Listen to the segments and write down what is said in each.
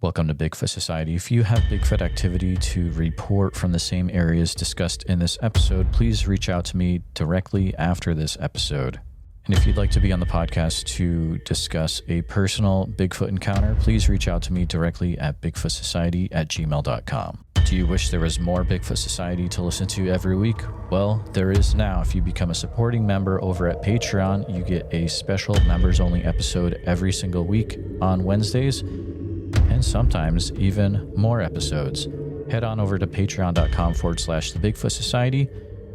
Welcome to Bigfoot Society. If you have Bigfoot activity to report from the same areas discussed in this episode, please reach out to me directly after this episode. And if you'd like to be on the podcast to discuss a personal Bigfoot encounter, please reach out to me directly at bigfootsociety@gmail.com. Do you wish there was more Bigfoot Society to listen to every week? Well, there is now. If you become a supporting member over at Patreon, you get a special members-only episode every single week on Wednesdays, and sometimes even more episodes. Head on over to patreon.com/the Bigfoot Society.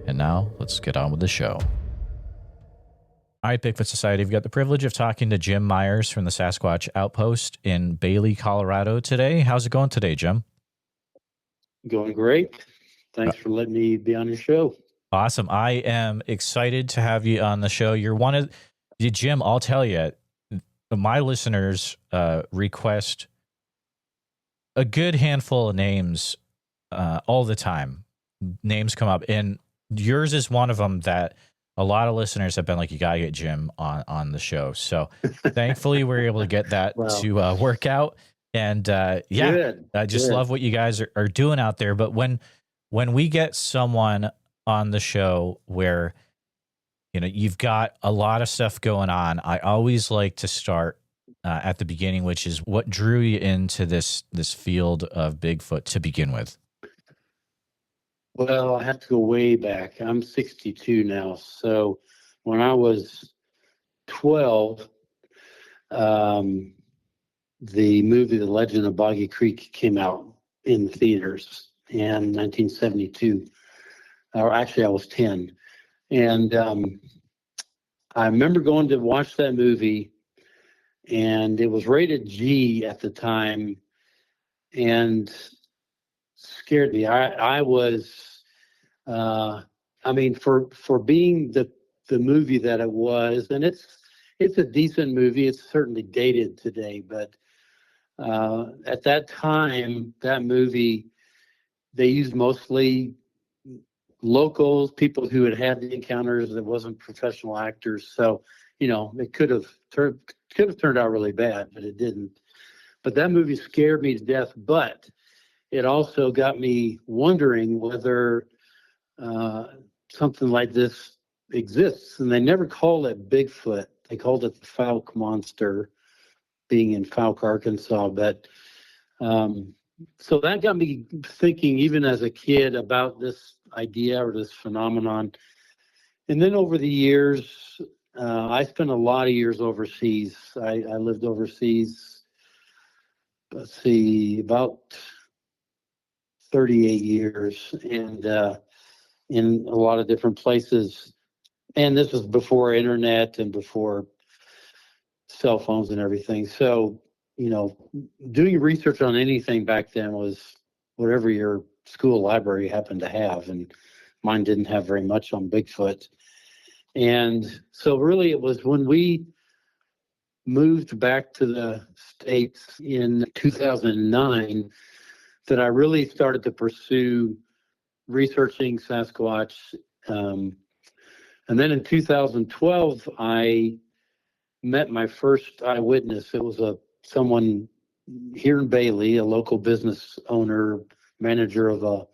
And now let's get on with the show. All right, Bigfoot Society, we've got the privilege of talking to Jim Myers from the Sasquatch Outpost in Bailey, Colorado today. How's it going today, Jim? Going great. Thanks for letting me be on your show. Awesome. I am excited to have you on the show. You're one of, Jim, I'll tell you, my listeners request a good handful of names all the time. Names come up, and yours is one of them that a lot of listeners have been like, you got to get Jim on the show. So thankfully we're able to get that to work out. And Good. I just love what you guys are doing out there. But when we get someone on the show where, you know, you've got a lot of stuff going on, I always like to start at the beginning, which is what drew you into this field of Bigfoot to begin with. Well, I have to go way back. I'm 62 now. So when I was 12, the movie The Legend of Boggy Creek came out in theaters in 1972. Or actually, I was 10. And I remember going to watch that movie, and it was rated G at the time, and scared me. I was, I mean, for being the movie that it was, and it's a decent movie. It's certainly dated today, but at that time, that movie, they used mostly locals, people who had the encounters that wasn't professional actors. So, you know, it could have turned out really bad, but it didn't. But that movie scared me to death. But it also got me wondering whether something like this exists. And they never called it Bigfoot. They called it the Fouke monster, being in Fouke, Arkansas. But so that got me thinking, even as a kid, about this idea or this phenomenon. And then over the years, I spent a lot of years overseas. I lived overseas, let's see, about 38 years, and in a lot of different places. And this was before internet and before cell phones and everything. So, you know, doing research on anything back then was whatever your school library happened to have, and mine didn't have very much on Bigfoot. And so really it was when we moved back to the States in 2009 that I really started to pursue researching Sasquatch. And then in 2012, I met my first eyewitness. It was someone here in Bailey, a local business owner, manager of a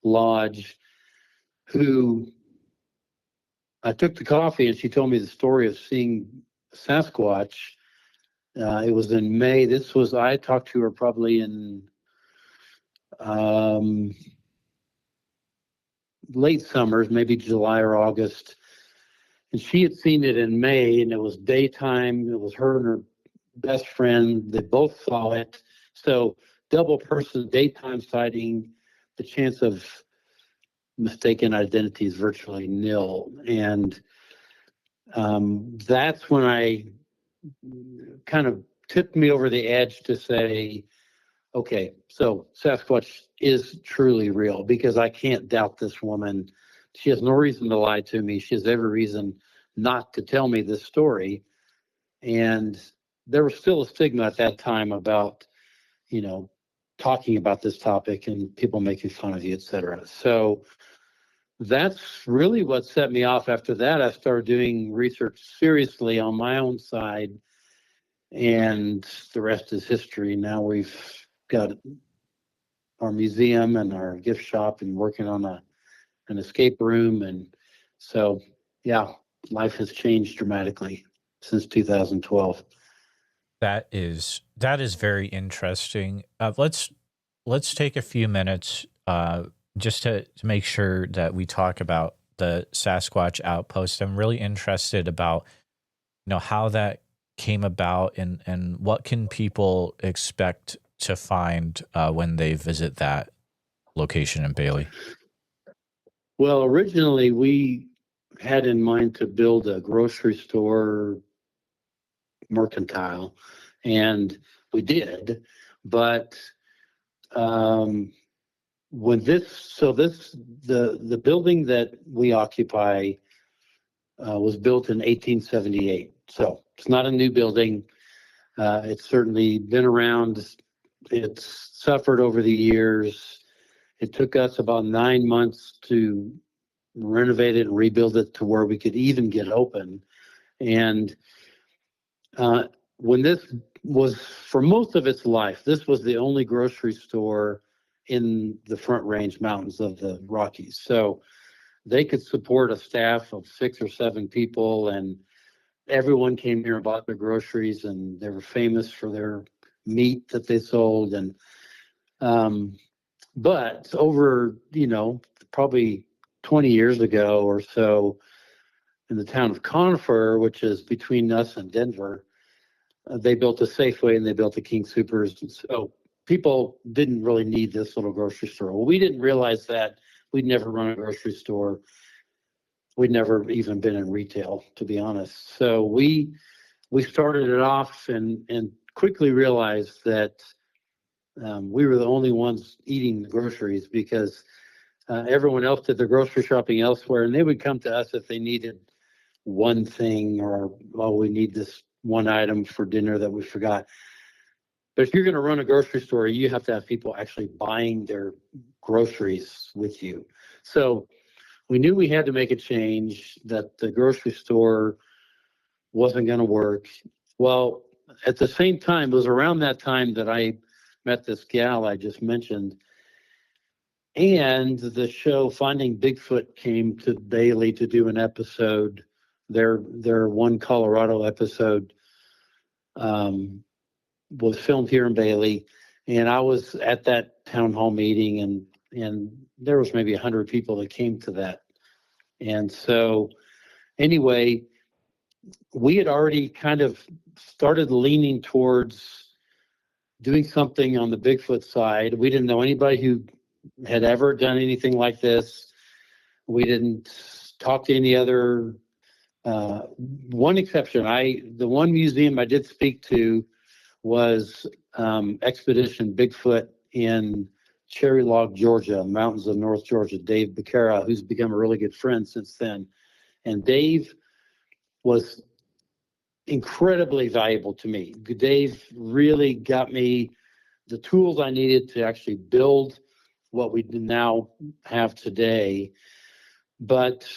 lodge, who I took the coffee, and she told me the story of seeing Sasquatch. It was in May. I talked to her probably in late summers, maybe July or August. And she had seen it in May, and it was daytime. It was her and her best friend. They both saw it. So double person daytime sighting, the chance of mistaken identity is virtually nil. And that's when I kind of tipped me over the edge to say, okay, so Sasquatch is truly real, because I can't doubt this woman. She has no reason to lie to me. She has every reason not to tell me this story. And there was still a stigma at that time about, you know, talking about this topic and people making fun of you, et cetera. So that's really what set me off. After that, I started doing research seriously on my own side, and the rest is history. Now we've got our museum and our gift shop and working on an escape room. And so, yeah, life has changed dramatically since 2012. That is very interesting. Let's take a few minutes just to make sure that we talk about the Sasquatch Outpost. I'm really interested about how that came about and what can people expect to find when they visit that location in Bailey. Well, originally we had in mind to build a grocery store mercantile, and we did, but when the building that we occupy was built in 1878, so it's not a new building. It's certainly been around. It's suffered over the years. It took us about 9 months to renovate it and rebuild it to where we could even get open. And when this was, for most of its life, this was the only grocery store in the Front Range Mountains of the Rockies. So they could support a staff of 6 or 7 people, and everyone came here and bought their groceries, and they were famous for their meat that they sold. And but over, probably 20 years ago or so, in the town of Conifer, which is between us and Denver, they built a Safeway and they built a King Soopers. And so people didn't really need this little grocery store. Well, we didn't realize that. We'd never run a grocery store. We'd never even been in retail, to be honest. So we started it off and quickly realized that we were the only ones eating the groceries, because everyone else did their grocery shopping elsewhere, and they would come to us if they needed one thing, or, we need this one item for dinner that we forgot. But if you're going to run a grocery store, you have to have people actually buying their groceries with you. So we knew we had to make a change, that the grocery store wasn't going to work. Well, at the same time, it was around that time that I met this gal I just mentioned, and the show Finding Bigfoot came to Bailey to do an episode. Their one Colorado episode was filmed here in Bailey, and I was at that town hall meeting, and there was maybe 100 people that came to that. And so anyway, we had already kind of started leaning towards doing something on the Bigfoot side. We didn't know anybody who had ever done anything like this. We didn't talk to any other. One exception, the one museum I did speak to was Expedition Bigfoot in Cherry Log, Georgia, mountains of North Georgia, Dave Becerra, who's become a really good friend since then. And Dave was incredibly valuable to me. Dave really got me the tools I needed to actually build what we now have today. But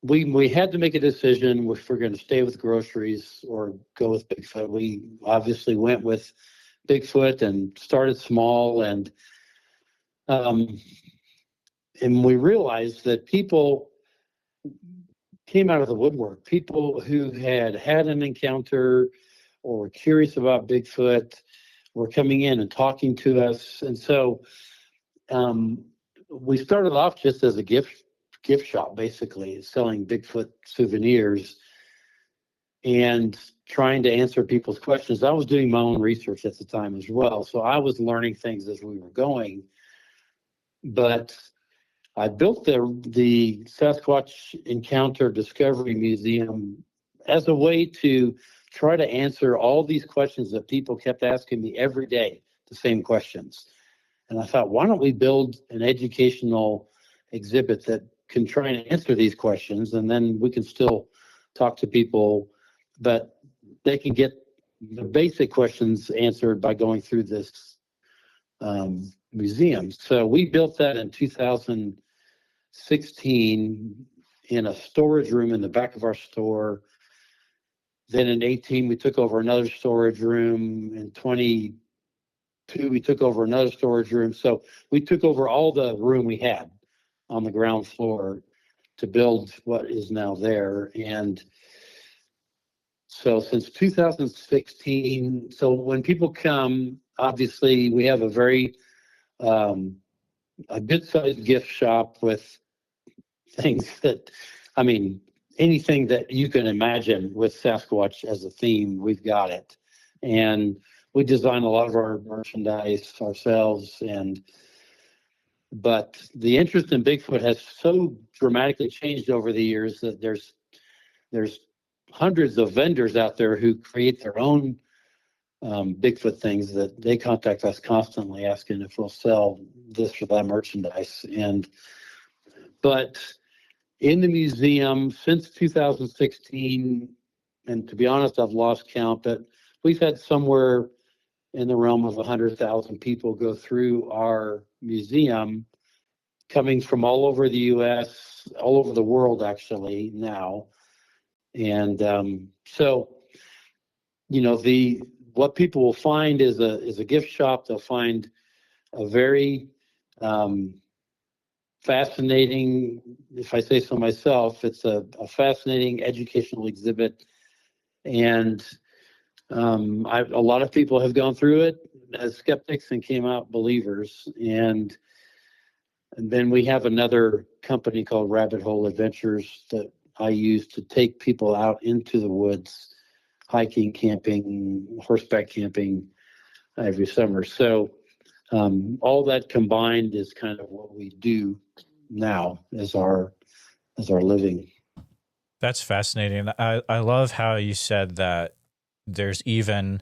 we had to make a decision if we're going to stay with groceries or go with Bigfoot. We obviously went with Bigfoot and started small, and we realized that people came out of the woodwork. People who had an encounter or were curious about Bigfoot were coming in and talking to us. And so we started off just as a gift shop, basically selling Bigfoot souvenirs and trying to answer people's questions. I was doing my own research at the time as well, so I was learning things as we were going. But I built the Sasquatch Encounter Discovery Museum as a way to try to answer all these questions that people kept asking me every day, the same questions. And I thought, why don't we build an educational exhibit that can try and answer these questions, and then we can still talk to people, but they can get the basic questions answered by going through this museum. So we built that in 2016 in a storage room in the back of our store. Then in 18, we took over another storage room. In 20 two, we took over another storage room. So we took over all the room we had on the ground floor to build what is now there. And so since 2016, so when people come, obviously we have a very a good-sized gift shop with things that, I mean, anything that you can imagine with Sasquatch as a theme, we've got it. And we design a lot of our merchandise ourselves. But the interest in Bigfoot has so dramatically changed over the years that there's hundreds of vendors out there who create their own Bigfoot things that they contact us constantly asking if we'll sell this or that merchandise. But in the museum since 2016, and to be honest, I've lost count, but we've had somewhere in the realm of 100,000 people go through our museum, coming from all over the U.S., all over the world actually now. And so, you know, what people will find is a gift shop. They'll find a very fascinating, if I say so myself, it's a fascinating educational exhibit. And a lot of people have gone through it as skeptics and came out believers. And then we have another company called Rabbit Hole Adventures that I use to take people out into the woods, hiking, camping, horseback camping every summer. So all that combined is kind of what we do now as our living. That's fascinating. I love how you said that there's even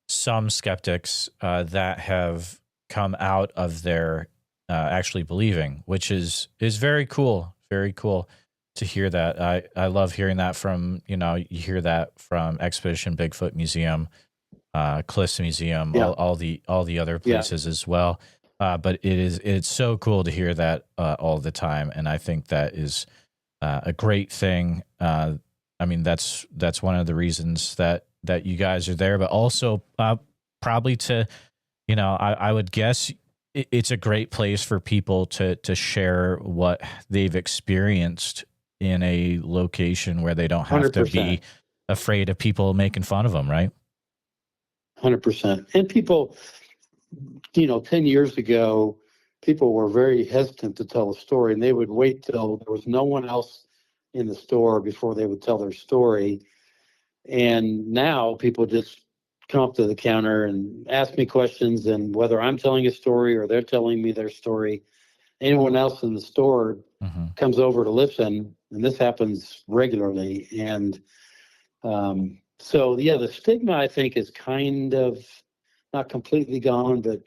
some skeptics that have come out of their actually believing, which is very cool. Very cool to hear that. I love hearing that from, you know, you hear that from Expedition Bigfoot Museum, Cliffs Museum, Yeah. all the other places as well. But it's so cool to hear that all the time, and I think that is a great thing. I mean, that's one of the reasons that you guys are there, but also probably to, you know, I would guess it's a great place for people to share what they've experienced in a location where they don't have 100%. to be afraid of people making fun of them, right? 100%. And people, you know, 10 years ago, people were very hesitant to tell a story, and they would wait till there was no one else in the store before they would tell their story. And now people just come up to the counter and ask me questions, and whether I'm telling a story or they're telling me their story, anyone else in the store comes over to listen, and this happens regularly. And so, yeah, the stigma, I think, is kind of not completely gone, but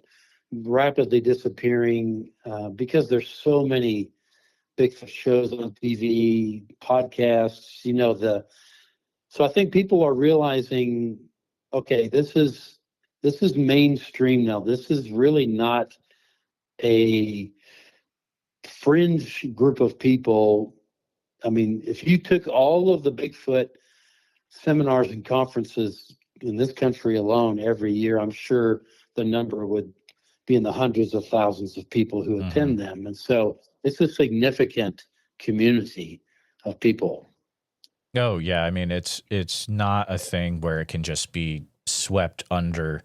rapidly disappearing because there's so many Bigfoot shows on TV, podcasts, you know, so I think people are realizing, okay, this is mainstream now. This is really not a fringe group of people. I mean, if you took all of the Bigfoot seminars and conferences in this country alone every year, I'm sure the number would be in the hundreds of thousands of people who attend them. And so it's a significant community of people. Oh yeah, I mean it's not a thing where it can just be swept under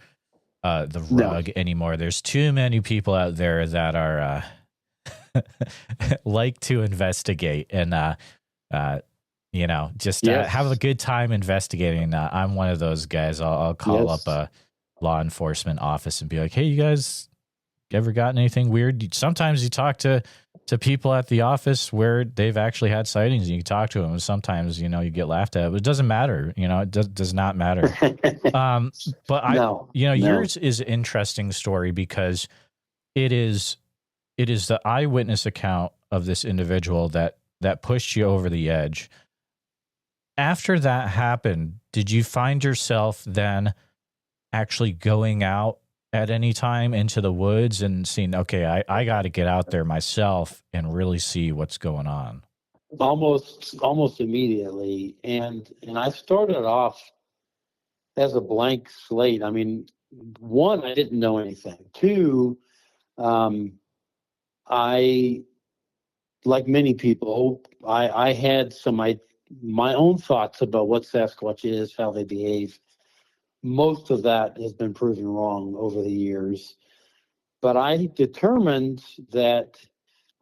the rug anymore. There's too many people out there that are like to investigate and you know, just have a good time investigating. I'm one of those guys. I'll call up a law enforcement office and be like, "Hey, you guys ever gotten anything weird?" Sometimes you talk to people at the office where they've actually had sightings, and you talk to them, and sometimes, you know, you get laughed at, but it doesn't matter. You know, it does not matter. But yours is an interesting story because it is the eyewitness account of this individual that pushed you over the edge. After that happened, did you find yourself then actually going out at any time into the woods and seeing, okay, I got to get out there myself and really see what's going on? Almost immediately. And I started off as a blank slate. I mean, one, I didn't know anything. Two, I, like many people, I had my own thoughts about what Sasquatch is, how they behave. Most of that has been proven wrong over the years. But I determined that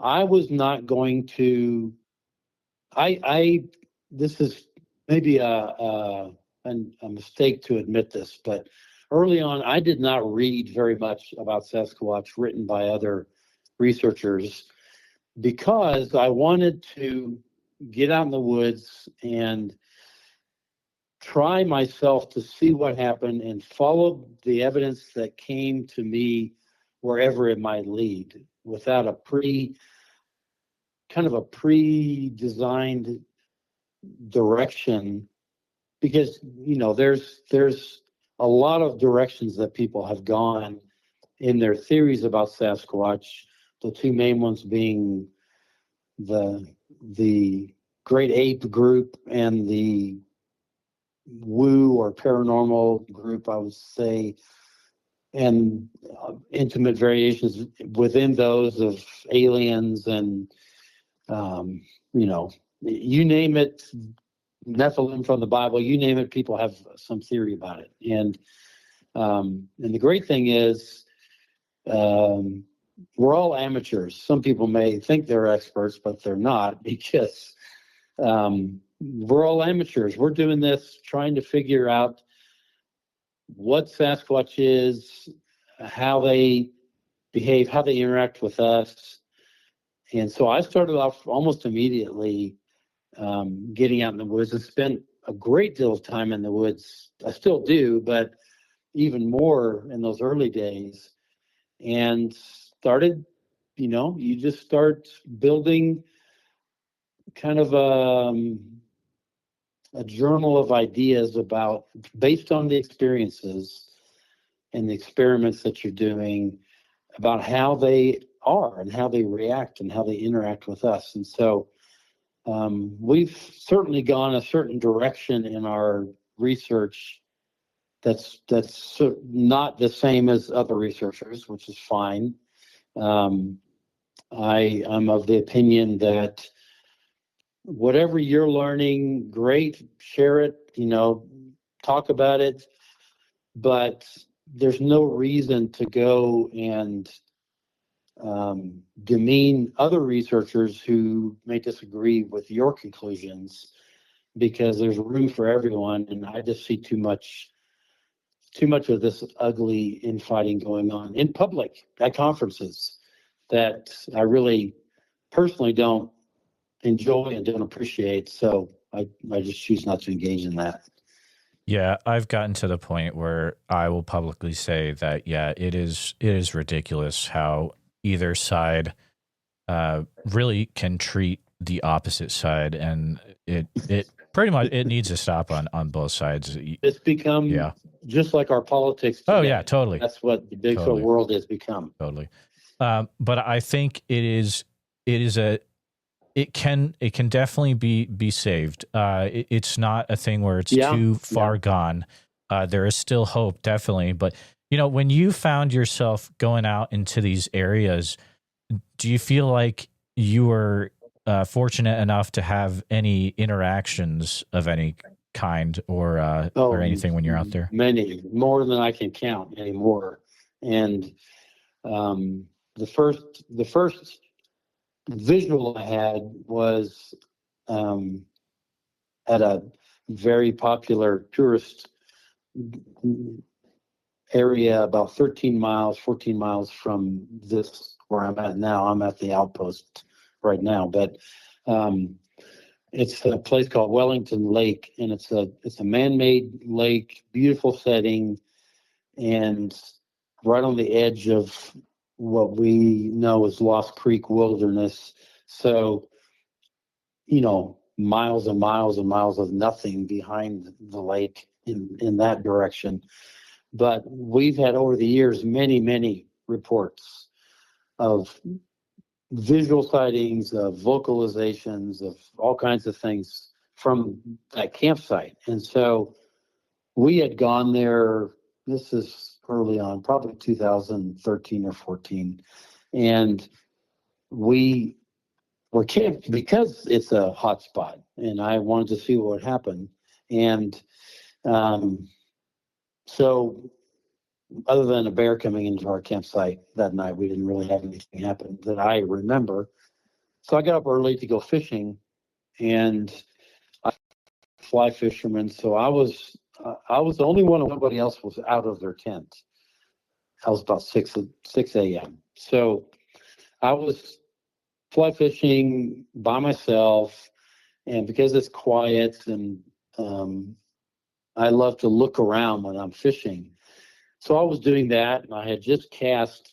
I was not going to. This is maybe a mistake to admit this, but early on, I did not read very much about Sasquatch written by other researchers because I wanted to get out in the woods and try myself to see what happened and follow the evidence that came to me wherever it might lead without a pre-designed direction, because there's a lot of directions that people have gone in their theories about Sasquatch. The two main ones being the great ape group and the woo or paranormal group, I would say, and intimate variations within those of aliens and you name it, Nephilim from the Bible, you name it, people have some theory about it. And the great thing is, we're all amateurs. Some people may think they're experts, but they're not, because we're all amateurs. We're doing this trying to figure out what Sasquatch is, how they behave, how they interact with us. And so I started off almost immediately getting out in the woods and spent a great deal of time in the woods. I still do, but even more in those early days. And started, you just start building kind of a journal of ideas based on the experiences and the experiments that you're doing, about how they are and how they react and how they interact with us. And so we've certainly gone a certain direction in our research that's not the same as other researchers, which is fine. I'm of the opinion that whatever you're learning, great, share it, talk about it, but there's no reason to go and demean other researchers who may disagree with your conclusions, because there's room for everyone. And I just see too much of this ugly infighting going on in public at conferences that I really personally don't enjoy and don't appreciate. So I just choose not to engage in that. Yeah, I've gotten to the point where I will publicly say that, yeah, it is ridiculous how either side really can treat the opposite side, and it pretty much, it needs to stop on both sides. It's become just like our politics today. Oh yeah, totally. That's what the Bigfoot world has become. Totally. But I think it can definitely be saved. It's not a thing where it's too far gone. There is still hope, definitely. But when you found yourself going out into these areas, do you feel like you were fortunate enough to have any interactions of any kind or anything when you're out there? Many, more than I can count anymore. And the first visual I had was at a very popular tourist area about 14 miles from this where I'm at now. I'm at the outpost right now, but it's a place called Wellington Lake, and it's a man-made lake, beautiful setting, and right on the edge of what we know as Lost Creek Wilderness. So, miles and miles and miles of nothing behind the lake in that direction. But we've had over the years many, many reports of visual sightings, of vocalizations, of all kinds of things from that campsite. And so we had gone there, this is early on, probably 2013 or 14. And we were camped because it's a hot spot, and I wanted to see what would happen. And so other than a bear coming into our campsite that night, we didn't really have anything happen that I remember. So I got up early to go fishing, and I fly fisherman. So I was the only one, and nobody else was out of their tent. I was about 6 a.m. So I was fly fishing by myself, and because it's quiet, and I love to look around when I'm fishing. So I was doing that, and I had just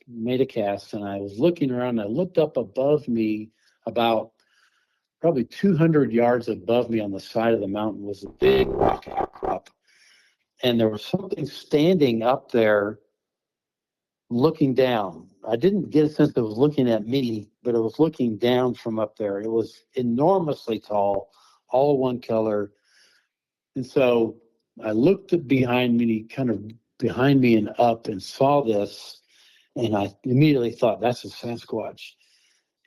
made a cast, and I was looking around, and I looked up above me, about probably 200 yards above me on the side of the mountain was a big rock outcrop. And there was something standing up there looking down. I didn't get a sense that it was looking at me, but it was looking down from up there. It was enormously tall, all one color. And so I looked behind me, kind of behind me and up, and saw this, and I immediately thought, that's a Sasquatch.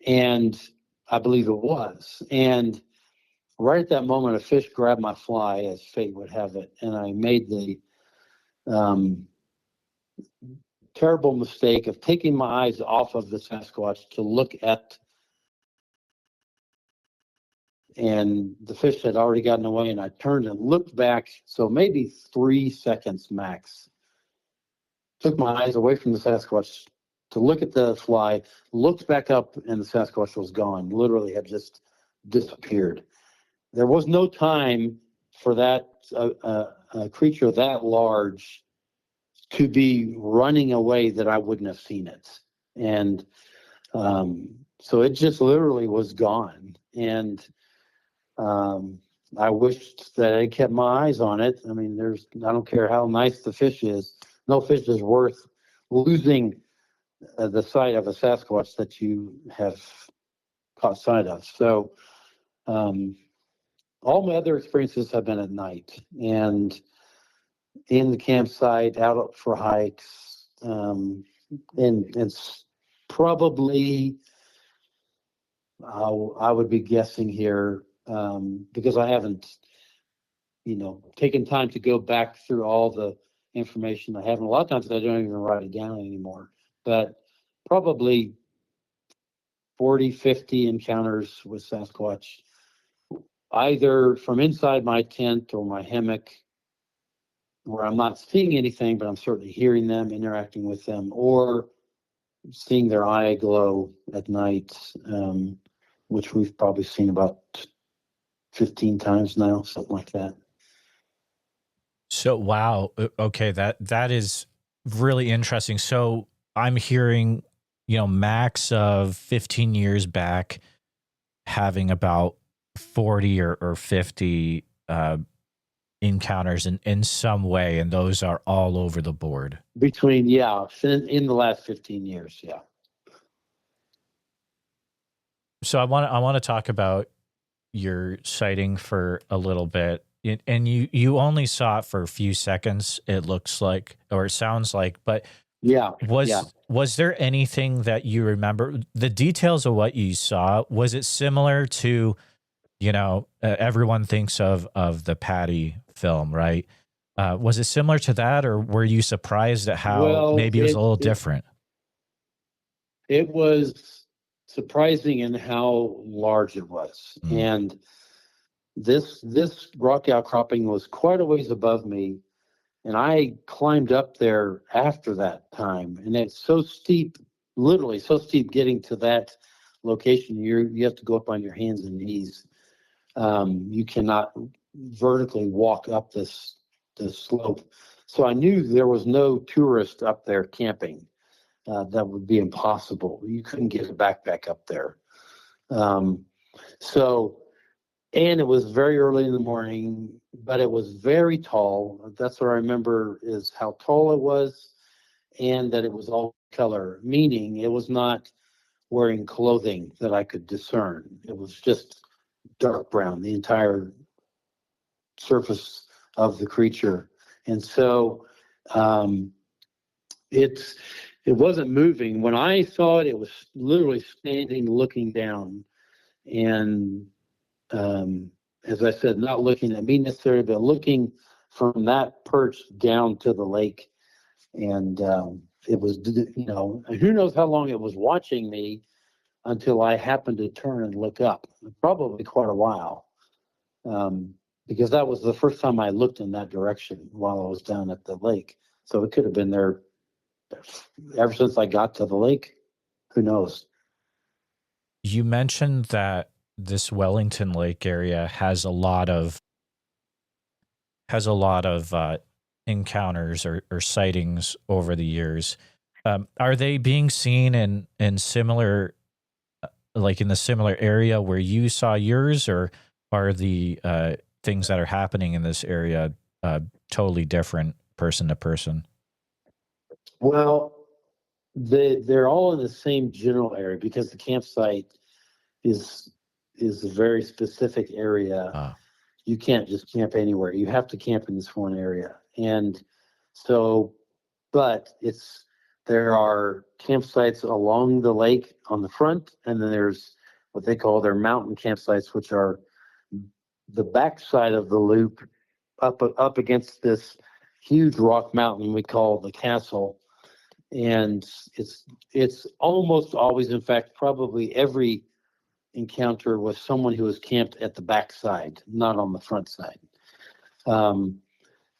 And I believe it was. And right at that moment, a fish grabbed my fly, as fate would have it, and I made the terrible mistake of taking my eyes off of the Sasquatch to look at, and the fish had already gotten away, and I turned and looked back, so maybe 3 seconds max. Took my eyes away from the Sasquatch to look at the fly, looked back up, and the Sasquatch was gone, literally had just disappeared. There was no time for that a creature that large to be running away that I wouldn't have seen it. And so it just literally was gone. And I wished that I kept my eyes on it. I mean, I don't care how nice the fish is. No fish is worth losing the sight of a Sasquatch that you have caught sight of. So all my other experiences have been at night and in the campsite, out for hikes, and it's probably, I would be guessing here, because I haven't, taken time to go back through all the information I have. And a lot of times I don't even write it down anymore, but probably 40, 50 encounters with Sasquatch, either from inside my tent or my hammock, where I'm not seeing anything, but I'm certainly hearing them, interacting with them, or seeing their eye glow at night, which we've probably seen about 15 times now, something like that. So, wow. Okay. That is really interesting. So I'm hearing, max of 15 years back, having about 40 or 50 encounters in some way, and those are all over the board. In the last 15 years, yeah. So I want to talk about your sighting for a little bit. And you only saw it for a few seconds, it looks like, or it sounds like, but was there anything that you remember, the details of what you saw? Was it similar to, everyone thinks of the Patty film, right? Was it similar to that, or were you surprised at how maybe it was a little different? It was surprising in how large it was. And this rock outcropping was quite a ways above me, and I climbed up there after that time, and it's so steep, literally so steep getting to that location. You have to go up on your hands and knees. You cannot vertically walk up this slope. So I knew there was no tourist up there camping. That would be impossible. You couldn't get a backpack up there. And it was very early in the morning, but it was very tall. That's what I remember, is how tall it was, and that it was all color, meaning it was not wearing clothing that I could discern. It was just dark brown, the entire surface of the creature. And so it wasn't moving. When I saw it, it was literally standing, looking down, and as I said, not looking at me necessarily, but looking from that perch down to the lake. And it was, who knows how long it was watching me until I happened to turn and look up. Probably quite a while, because that was the first time I looked in that direction while I was down at the lake. So it could have been there ever since I got to the lake. Who knows? You mentioned that this Wellington Lake area has a lot of encounters or sightings over the years. Are they being seen in similar, like in the similar area where you saw yours, or are the things that are happening in this area totally different person to person? Well, they're all in the same general area because the campsite is a very specific area. You can't just camp anywhere. You have to camp in this one area. And so, but there are campsites along the lake on the front, and then there's what they call their mountain campsites, which are the backside of the loop up against this huge rock mountain we call the castle. And it's almost always, in fact, probably every encounter with someone who was camped at the backside, not on the front side.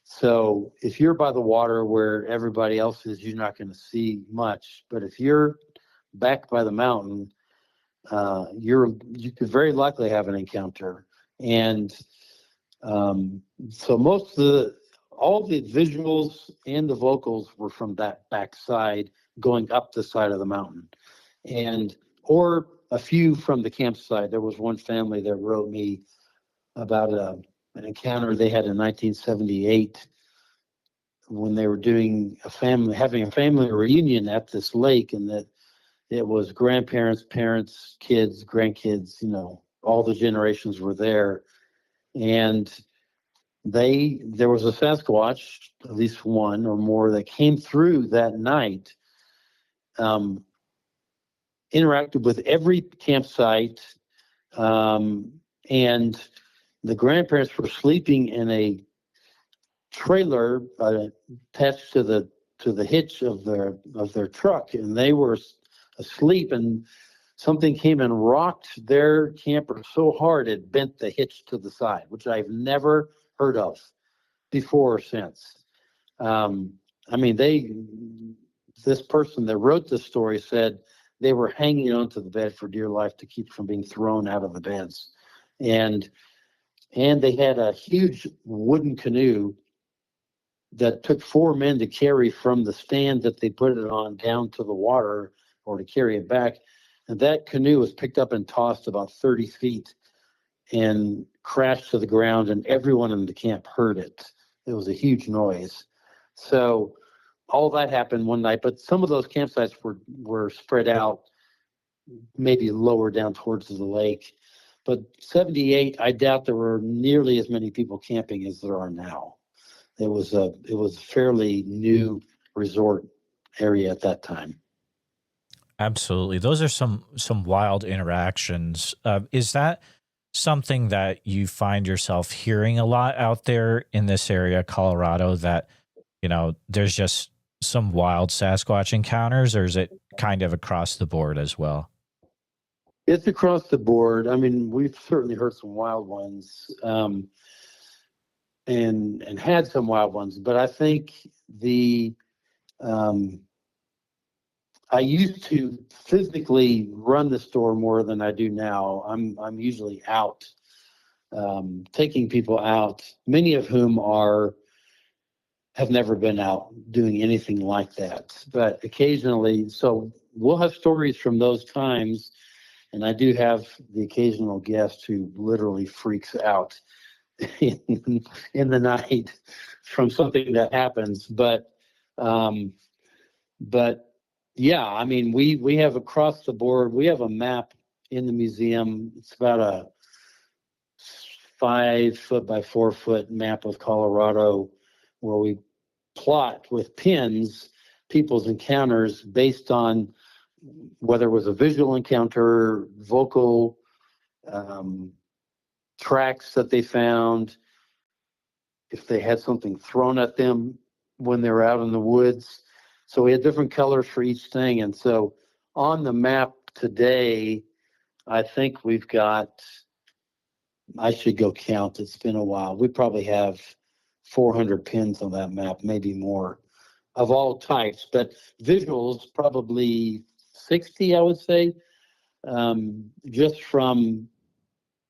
So if you're by the water where everybody else is, you're not going to see much. But if you're back by the mountain, you could very likely have an encounter. And so all the visuals and the vocals were from that backside going up the side of the mountain, or a few from the campsite. There was one family that wrote me about an encounter they had in 1978 when they were having a family reunion at this lake, and that it was grandparents, parents, kids, grandkids, all the generations were there. And there was a Sasquatch, at least one or more, that came through that night, interacted with every campsite, and the grandparents were sleeping in a trailer attached to the hitch of their truck, and they were asleep, and something came and rocked their camper so hard it bent the hitch to the side, which I've never heard of before or since. This person that wrote this story said they were hanging onto the bed for dear life to keep from being thrown out of the beds. And they had a huge wooden canoe that took 4 men to carry from the stand that they put it on down to the water, or to carry it back. And that canoe was picked up and tossed about 30 feet and crashed to the ground, and everyone in the camp heard it. It was a huge noise. So all that happened one night, but some of those campsites were spread out, maybe lower down towards the lake. But 78, I doubt there were nearly as many people camping as there are now. It was a fairly new resort area at that time. Absolutely. Those are some wild interactions. Is that something that you find yourself hearing a lot out there in this area, Colorado, that, there's just some wild Sasquatch encounters, or is it kind of across the board as well? It's across the board. I mean, we've certainly heard some wild ones, and had some wild ones, but I think I used to physically run the store more than I do now. I'm usually out, taking people out, many of whom have never been out doing anything like that. But occasionally, so we'll have stories from those times, and I do have the occasional guest who literally freaks out in the night from something that happens. But yeah, I mean, we have across the board. We have a map in the museum. It's about a 5 foot by 4 foot map of Colorado, where we plot with pins people's encounters based on whether it was a visual encounter, vocal tracks that they found, if they had something thrown at them when they were out in the woods. So we had different colors for each thing. And so on the map today, I think we've got, I should go count, it's been a while. We probably have 400 pins on that map, maybe more, of all types. But visuals, probably 60, I would say, just from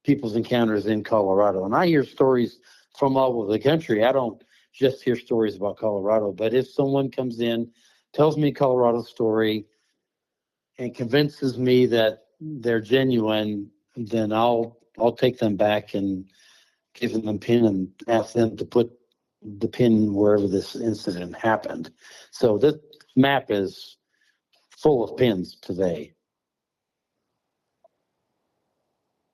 people's encounters in Colorado. And I hear stories from all over the country. I don't just hear stories about Colorado, but if someone comes in, tells me a Colorado story, and convinces me that they're genuine, then I'll take them back and give them a pin and ask them to put the pin wherever this incident happened. So this map is full of pins today.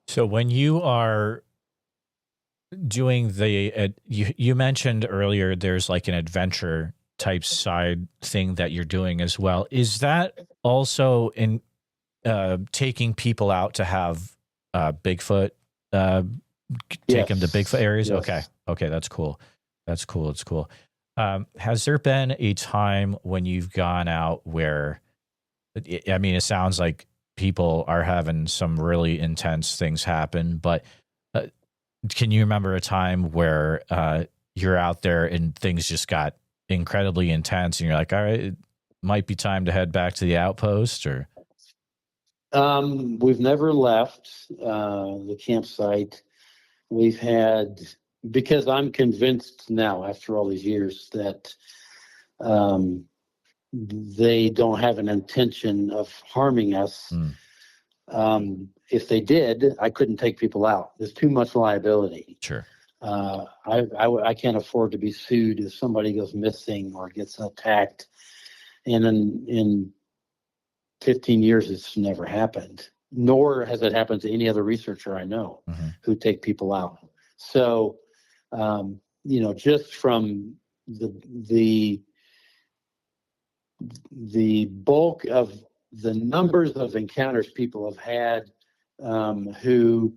So when you are doing the, you mentioned earlier, there's like an adventure type side thing that you're doing as well. Is that also in taking people out to have Bigfoot, take them to Bigfoot areas? Yes. Okay. That's cool. It's cool. Has there been a time when you've gone out where, I mean, it sounds like people are having some really intense things happen, but can you remember a time where you're out there and things just got incredibly intense and you're like, all right, it might be time to head back to the outpost? Or we've never left the campsite. We've had, because I'm convinced now after all these years that they don't have an intention of harming us. If they did, I couldn't take people out. There's too much liability. Sure. I can't afford to be sued if somebody goes missing or gets attacked. And in 15 years, it's never happened, nor has it happened to any other researcher I know who take people out. So, just from the bulk of the numbers of encounters people have had who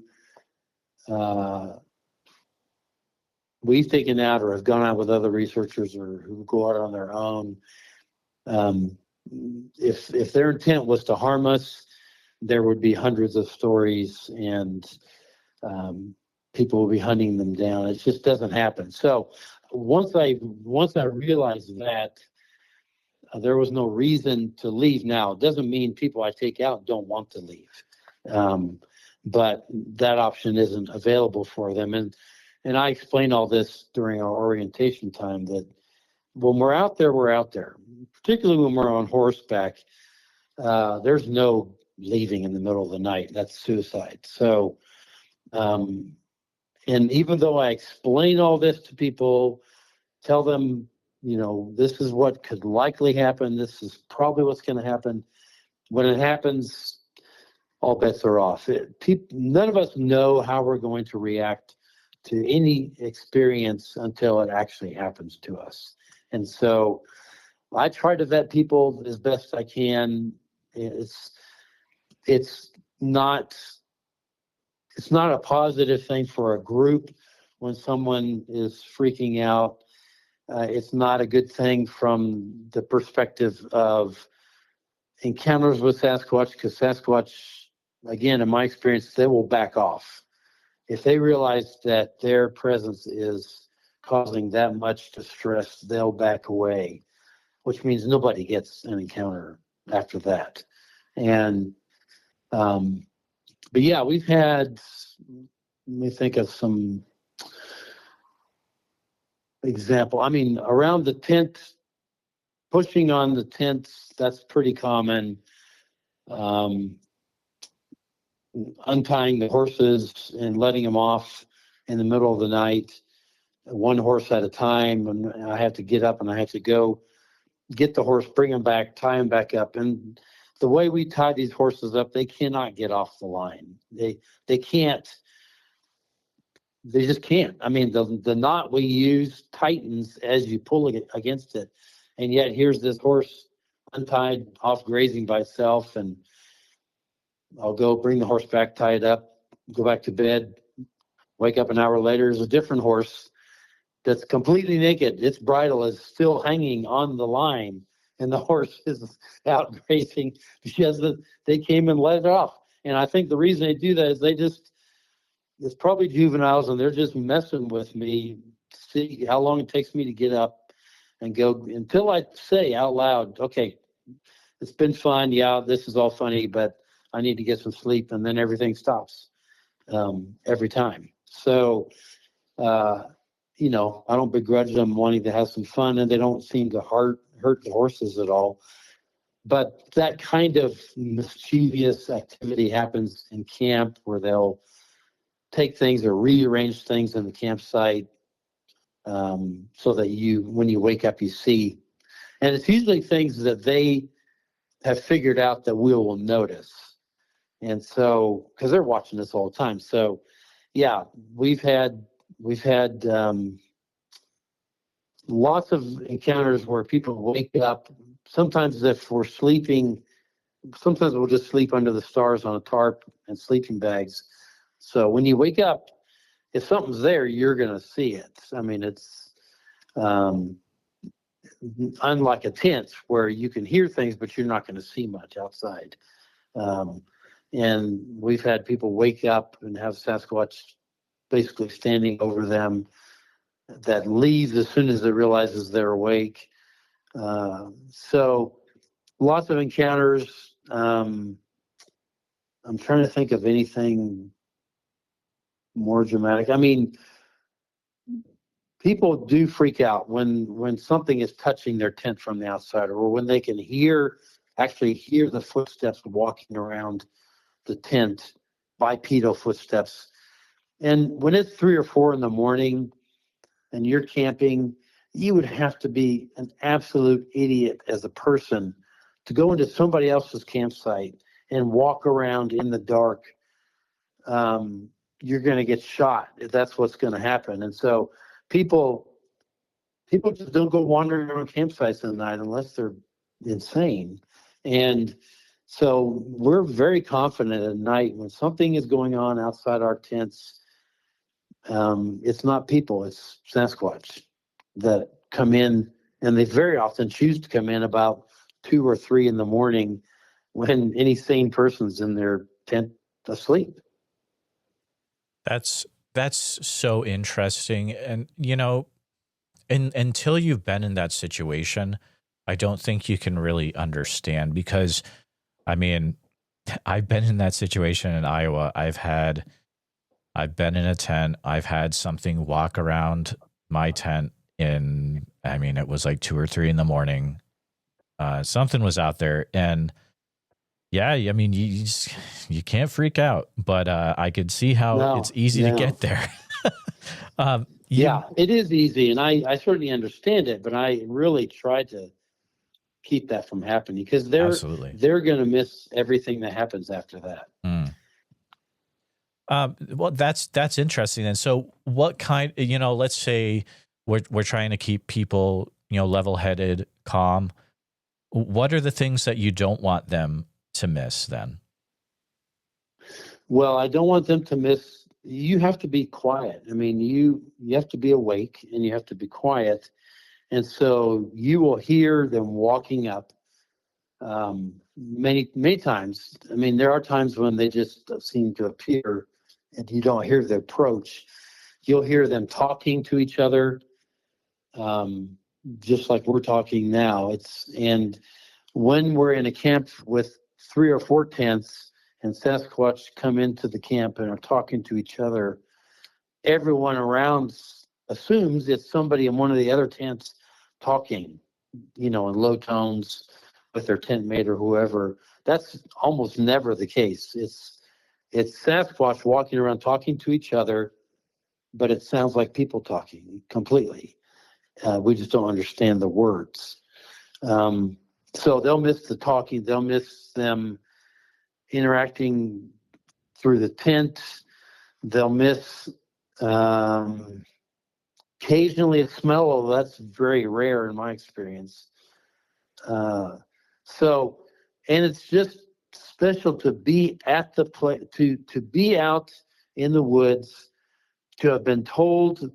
we've taken out or have gone out with other researchers or who go out on their own. If their intent was to harm us, there would be hundreds of stories and people will be hunting them down. It just doesn't happen. So once I realized that, there was no reason to leave. Now, it doesn't mean people I take out don't want to leave, but that option isn't available for them. And I explained all this during our orientation time, that when we're out there, we're out there. Particularly when we're on horseback, there's no leaving in the middle of the night. That's suicide. So, and even though I explain all this to people, tell them, this is what could likely happen. This is probably what's going to happen. When it happens, all bets are off. None of us know how we're going to react to any experience until it actually happens to us. And so I try to vet people as best I can. It's not a positive thing for a group when someone is freaking out. It's not a good thing from the perspective of encounters with Sasquatch, because Sasquatch, again, in my experience, they will back off. If they realize that their presence is causing that much distress, they'll back away, which means nobody gets an encounter after that. And, but yeah, we've had, let me think of some example. I mean, around the tent, pushing on the tents, that's pretty common. Untying the horses and letting them off in the middle of the night, one horse at a time, and I have to get up and I have to go get the horse, bring him back, tie him back up. And the way we tie these horses up, they cannot get off the line. They can't. They just can't. I mean, the knot we use tightens as you pull it against it. And yet here's this horse untied, off grazing by itself, and I'll go bring the horse back, tie it up, go back to bed, wake up an hour later, there's a different horse that's completely naked. Its bridle is still hanging on the line, and the horse is out grazing because they came and let it off. And I think the reason they do that is it's probably juveniles, and they're just messing with me to see how long it takes me to get up and go until I say out loud, okay, it's been fun. Yeah, this is all funny, but I need to get some sleep, and then everything stops every time. So, I don't begrudge them wanting to have some fun, and they don't seem to hurt the horses at all. But that kind of mischievous activity happens in camp where they'll take things or rearrange things in the campsite so that when you wake up, you see. And it's usually things that they have figured out that we will notice. And so, because they're watching this all the time. So, yeah, we've had lots of encounters where people wake up. Sometimes if we're sleeping, sometimes we'll just sleep under the stars on a tarp and sleeping bags. So when you wake up, if something's there, you're going to see it. I mean, it's unlike a tent where you can hear things, but you're not going to see much outside. And we've had people wake up and have Sasquatch basically standing over them that leaves as soon as it realizes they're awake. So lots of encounters. I'm trying to think of anything more dramatic. I mean, people do freak out when something is touching their tent from the outside, or when they can actually hear the footsteps walking around the tent, bipedal footsteps. And when it's 3 or 4 in the morning and you're camping, you would have to be an absolute idiot as a person to go into somebody else's campsite and walk around in the dark. You're going to get shot if that's what's going to happen. And so people just don't go wandering around campsites at night unless they're insane. And so we're very confident at night when something is going on outside our tents. It's not people, it's Sasquatch that come in, and they very often choose to come in about 2 or 3 in the morning when any sane person's in their tent asleep. That's so interesting. And, until you've been in that situation, I don't think you can really understand, because, I mean, I've been in that situation in Iowa. I've been in a tent. I've had something walk around my tent it was like 2 or 3 in the morning. Something was out there, and yeah, I mean, you can't freak out, but I could see how it's easy to get there. Yeah, it is easy, and I certainly understand it, but I really try to keep that from happening, because they're going to miss everything that happens after that. Well, that's interesting. And so, what kind? Let's say we're trying to keep people, level-headed, calm. What are the things that you don't want them to miss then? Well, I don't want them to miss. You have to be quiet. I mean, you have to be awake and you have to be quiet. And so you will hear them walking up many, many times. I mean, there are times when they just seem to appear and you don't hear the approach. You'll hear them talking to each other, just like we're talking now. And when we're in a camp with 3 or 4 tents, and Sasquatch come into the camp and are talking to each other, everyone around assumes it's somebody in one of the other tents talking, in low tones with their tent mate or whoever. That's almost never the case. It's Sasquatch walking around talking to each other, but it sounds like people talking completely. We just don't understand the words. So they'll miss the talking. They'll miss them interacting through the tent. They'll miss occasionally a smell, although that's very rare in my experience. So, and it's just special to be at the place, to be out in the woods, to have been told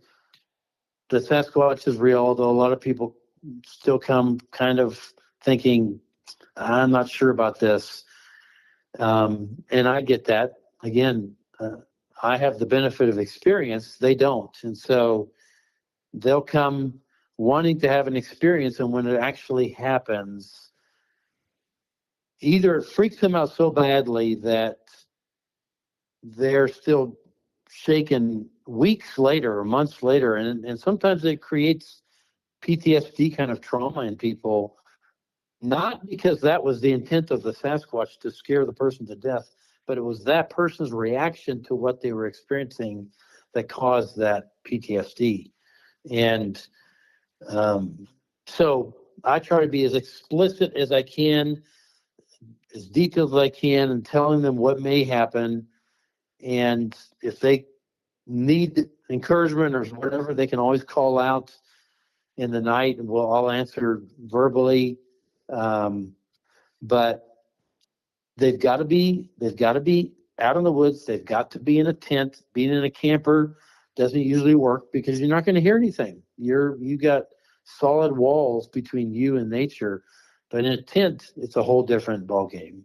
the Sasquatch is real, although a lot of people still come kind of thinking, I'm not sure about this. And I get that. Again, I have the benefit of experience. They don't. And so they'll come wanting to have an experience. And when it actually happens, either it freaks them out so badly that they're still shaken weeks later or months later. And sometimes it creates PTSD kind of trauma in people, not because that was the intent of the Sasquatch to scare the person to death, but it was that person's reaction to what they were experiencing that caused that PTSD. And so I try to be as explicit as I can, as detailed as I can, and telling them what may happen. And if they need encouragement or whatever, they can always call out in the night, and I'll answer verbally. But they've got to be out in the woods. They've got to be in a tent. Being in a camper doesn't usually work because you're not going to hear anything. You got solid walls between you and nature. But in a tent, it's a whole different ballgame.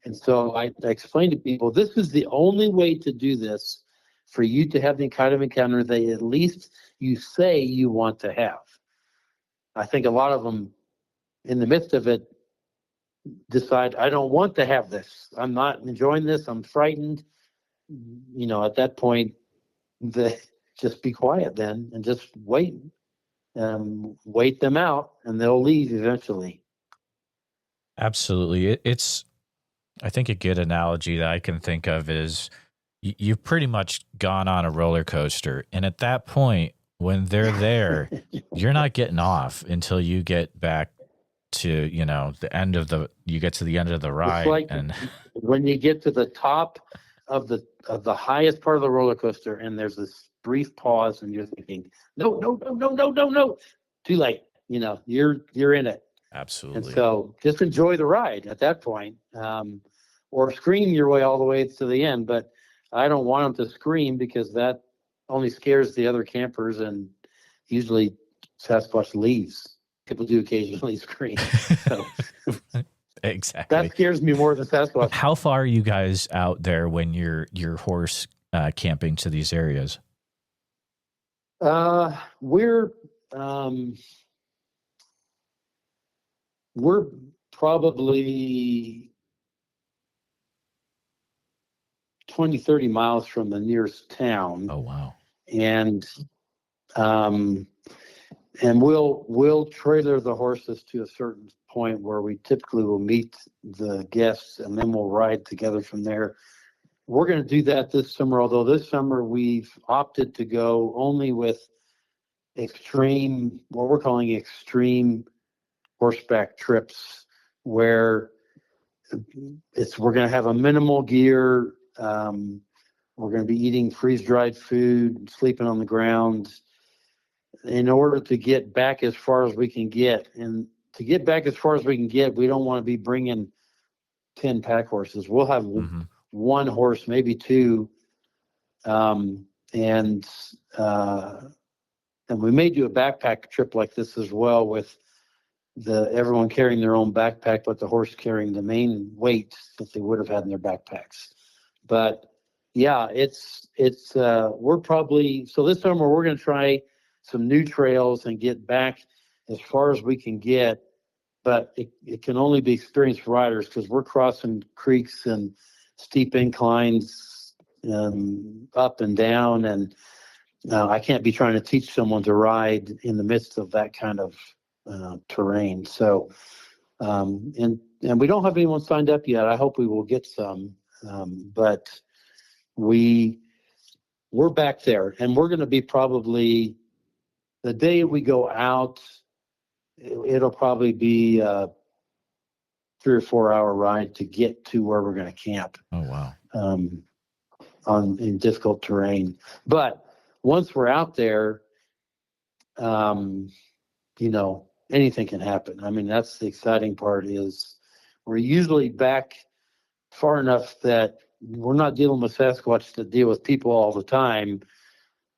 And so I explain to people, this is the only way to do this for you to have the kind of encounter that at least you say you want to have. I think a lot of them, in the midst of it, decide, I don't want to have this. I'm not enjoying this. I'm frightened. At that point, just be quiet then and just wait. Wait them out, and they'll leave eventually. Absolutely. It's, I think a good analogy that I can think of is you've pretty much gone on a roller coaster. And at that point, when they're there, you're not getting off until you get back to, you get to the end of the ride. It's like and when you get to the top of the highest part of the roller coaster, and there's this brief pause, and you're thinking, no, too late. You're in it. Absolutely. And so just enjoy the ride at that point, or scream your way all the way to the end. But I don't want them to scream because that only scares the other campers, and usually Sasquatch leaves. People do occasionally scream. So exactly. That scares me more than Sasquatch. How far are you guys out there when you're horse camping to these areas? We're probably 20, 30 miles from the nearest town. Oh, wow. And we'll trailer the horses to a certain point where we typically will meet the guests, and then we'll ride together from there. We're going to do that this summer, although this summer we've opted to go only with what we're calling extreme horseback trips, where we're going to have a minimal gear. We're going to be eating freeze-dried food, sleeping on the ground, in order to get back as far as we can get. And to get back as far as we can get, we don't want to be bringing 10 pack horses. We'll have one horse, maybe two, and we may do a backpack trip like this as well, with everyone carrying their own backpack, but the horse carrying the main weight that they would have had in their backpacks. But yeah, we're probably, so this summer we're going to try some new trails and get back as far as we can get, but it can only be experienced riders, because we're crossing creeks and steep inclines, up and down, and I can't be trying to teach someone to ride in the midst of that kind of terrain. So, and we don't have anyone signed up yet. I hope we will get some, but we're back there, and we're going to be probably, the day we go out, it'll probably be a 3 or 4 hour ride to get to where we're going to camp. Oh, wow. In difficult terrain. But once we're out there, anything can happen. I mean, that's the exciting part, is we're usually back far enough that we're not dealing with Sasquatch to deal with people all the time.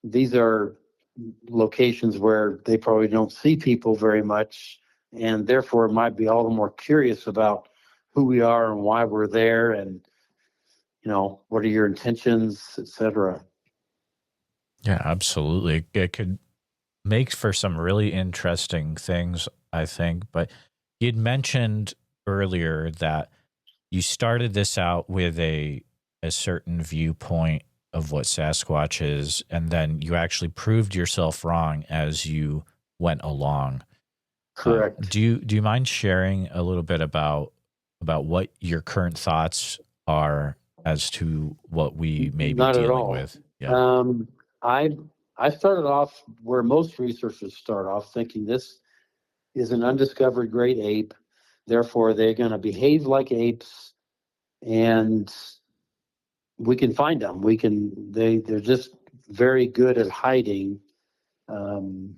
These are locations where they probably don't see people very much, and therefore might be all the more curious about who we are and why we're there, and what are your intentions, etc. Yeah, absolutely. It could make for some really interesting things, I think. But you'd mentioned earlier that you started this out with a certain viewpoint of what Sasquatch is, and then you actually proved yourself wrong as you went along. Correct. Do you mind sharing a little bit about what your current thoughts are as to what we may be Not at dealing all. with? Yeah. I started off where most researchers start off, thinking this is an undiscovered great ape, therefore they're going to behave like apes, and we can find them. They're just very good at hiding. Um,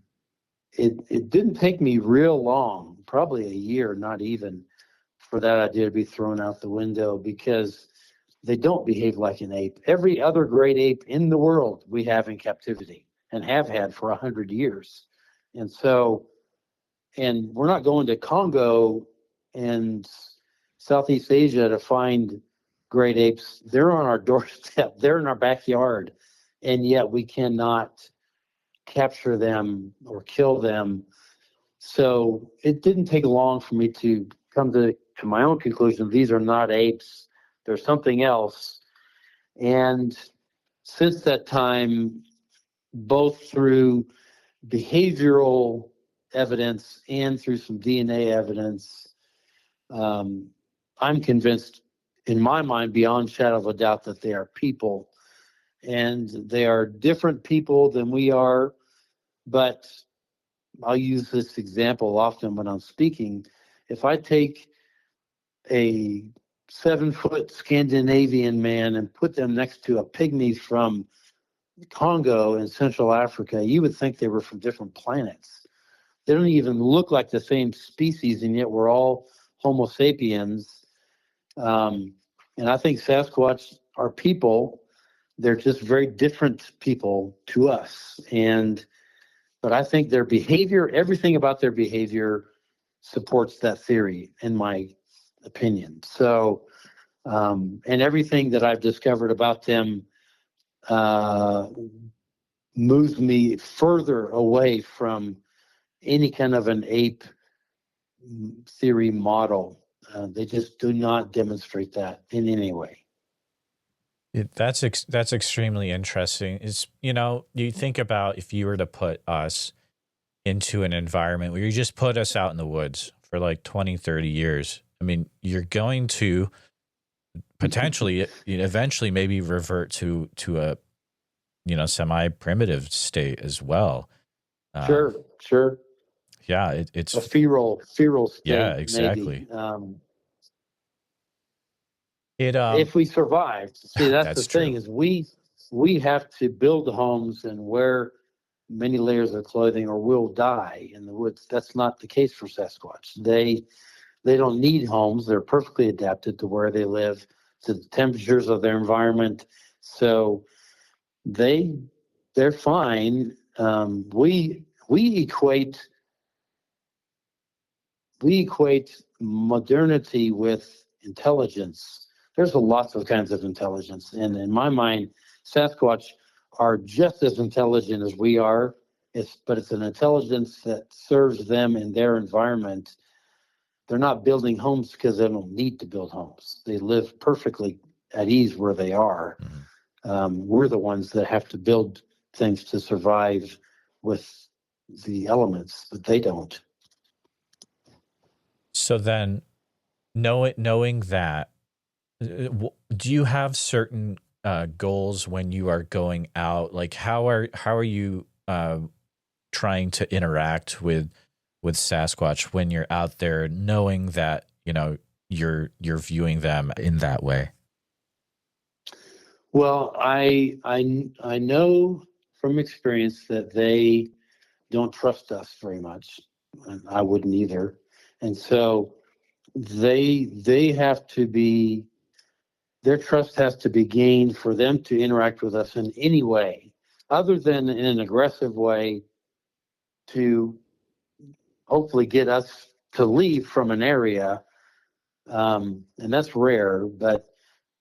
it didn't take me real long, probably a year, not even, for that idea to be thrown out the window, because they don't behave like an ape. Every other great ape in the world we have in captivity and have had for 100 years. And so, and we're not going to Congo and Southeast Asia to find great apes. They're on our doorstep. They're in our backyard. And yet we cannot capture them or kill them. So it didn't take long for me to come to my own conclusion. These are not apes. There's something else. And since that time, both through behavioral evidence and through some DNA evidence, I'm convinced, in my mind, beyond shadow of a doubt, that they are people. And they are different people than we are. But I'll use this example often when I'm speaking. If I take a 7-foot Scandinavian man and put them next to a pygmy from Congo in Central Africa, you would think they were from different planets. They don't even look like the same species, and yet we're all Homo sapiens. And I think Sasquatch are people. They're just very different people to us. But I think their behavior, everything about their behavior supports that theory, in my opinion. So, and everything that I've discovered about them moves me further away from any kind of an ape theory model. They just do not demonstrate that in any way. That's extremely interesting. You think about if you were to put us into an environment where you just put us out in the woods for like 20, 30 years. I mean, you're going to potentially, eventually maybe revert to a, semi-primitive state as well. Sure. Yeah, it's a feral state. Yeah, exactly. Maybe. It If we survive. See, that's the true. thing, is we have to build homes and wear many layers of clothing, or we'll die in the woods. That's not the case for Sasquatch. They don't need homes. They're perfectly adapted to where they live, to the temperatures of their environment. So they're fine. We equate modernity with intelligence. There's lots of kinds of intelligence, and in my mind, Sasquatch are just as intelligent as we are. But it's an intelligence that serves them in their environment. They're not building homes because they don't need to build homes. They live perfectly at ease where they are. Mm-hmm. We're the ones that have to build things to survive with the elements, but they don't. So then, knowing that, do you have certain goals when you are going out? Like, how are you trying to interact with Sasquatch when you're out there, knowing that you're viewing them in that way? Well, I know from experience that they don't trust us very much. and I wouldn't either. And so they have to be, their trust has to be gained for them to interact with us in any way other than in an aggressive way to hopefully get us to leave from an area. And that's rare, but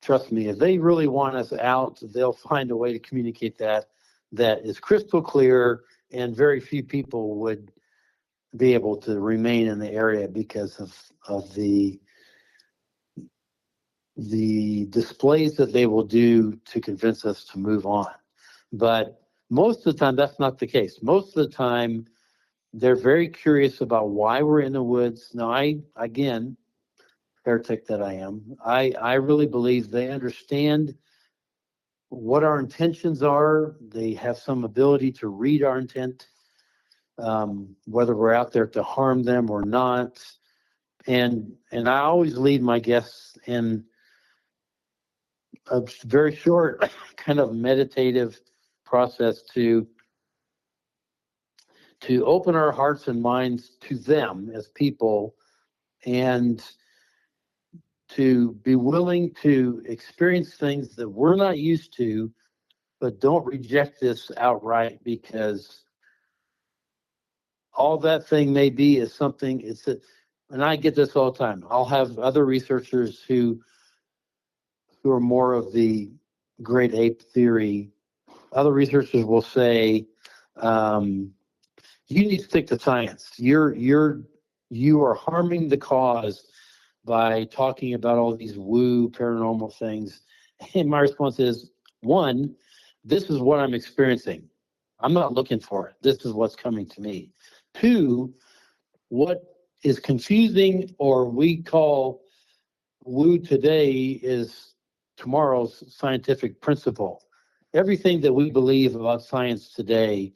trust me, if they really want us out, they'll find a way to communicate that is crystal clear, and very few people would be able to remain in the area because of the displays that they will do to convince us to move on. But most of the time, that's not the case. Most of the time, they're very curious about why we're in the woods. Now, again, heretic that I am, I really believe they understand what our intentions are. They have some ability to read our intent, whether we're out there to harm them or not. And I always lead my guests in a very short kind of meditative process to open our hearts and minds to them as people, and to be willing to experience things that we're not used to, but don't reject this outright, because all that thing may be is something, and I get this all the time. I'll have other researchers who are more of the great ape theory. Other researchers will say, you need to stick to science. You are harming the cause by talking about all these woo paranormal things. And my response is, one, this is what I'm experiencing. I'm not looking for it. This is what's coming to me. Two, what is confusing, or we call woo today, is tomorrow's scientific principle. Everything that we believe about science today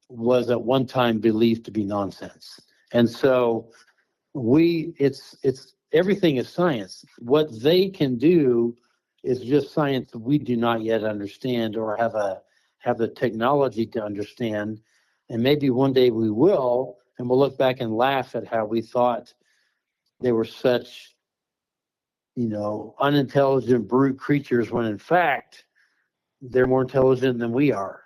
was at one time believed to be nonsense. And so it's everything is science. What they can do is just science we do not yet understand, or have the technology to understand. And maybe one day we will, and we'll look back and laugh at how we thought they were such, unintelligent brute creatures, when in fact they're more intelligent than we are.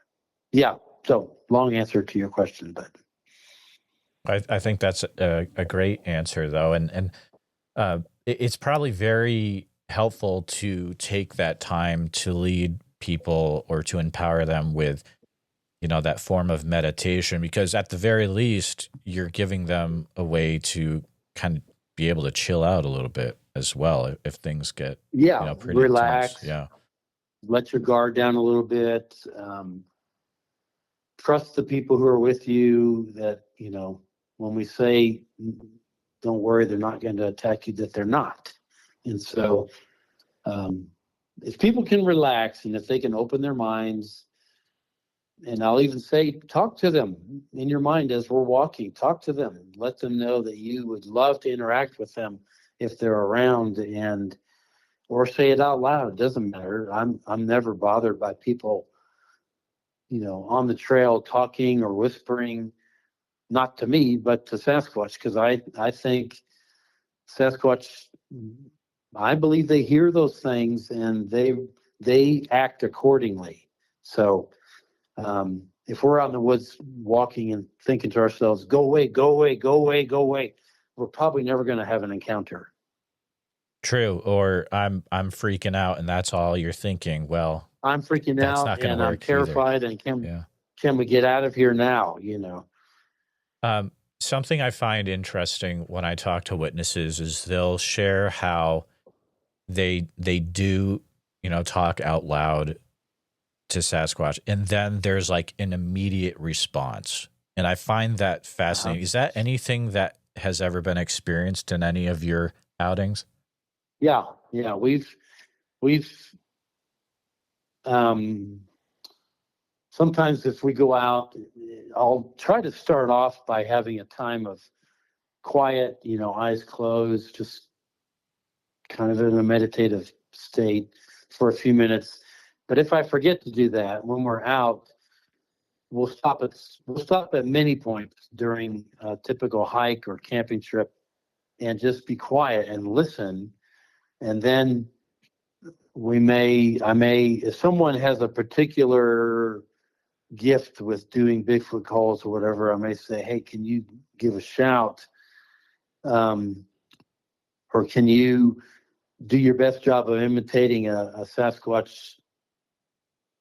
Yeah. So long answer to your question, but I think that's a great answer, though, and it's probably very helpful to take that time to lead people, or to empower them with, that form of meditation, because at the very least, you're giving them a way to kind of be able to chill out a little bit as well if things get pretty relax, intense. Yeah, let your guard down a little bit. Trust the people who are with you, that when we say don't worry, they're not going to attack you, that they're not. And so if people can relax, and if they can open their minds, and I'll even say, talk to them in your mind as we're walking. Talk to them. Let them know that you would love to interact with them if they're around, or say it out loud. It doesn't matter. I'm never bothered by people, on the trail talking or whispering, not to me, but to Sasquatch, because I think Sasquatch, I believe they hear those things, and they act accordingly. So if we're out in the woods walking and thinking to ourselves, go away, go away, go away, go away, we're probably never going to have an encounter. true. Or I'm freaking out, and that's all you're thinking. Well, I'm freaking out, and I'm terrified, either. And can we get out of here now? Something I find interesting when I talk to witnesses is they'll share how they do, talk out loud to Sasquatch, and then there's like an immediate response. And I find that fascinating. Is that anything that has ever been experienced in any of your outings? Yeah. We've sometimes if we go out, I'll try to start off by having a time of quiet, eyes closed, just kind of in a meditative state for a few minutes. But if I forget to do that when we're out, we'll stop at many points during a typical hike or camping trip and just be quiet and listen. And then if someone has a particular gift with doing Bigfoot calls or whatever, I may say, hey, can you give a shout? Or can you do your best job of imitating a Sasquatch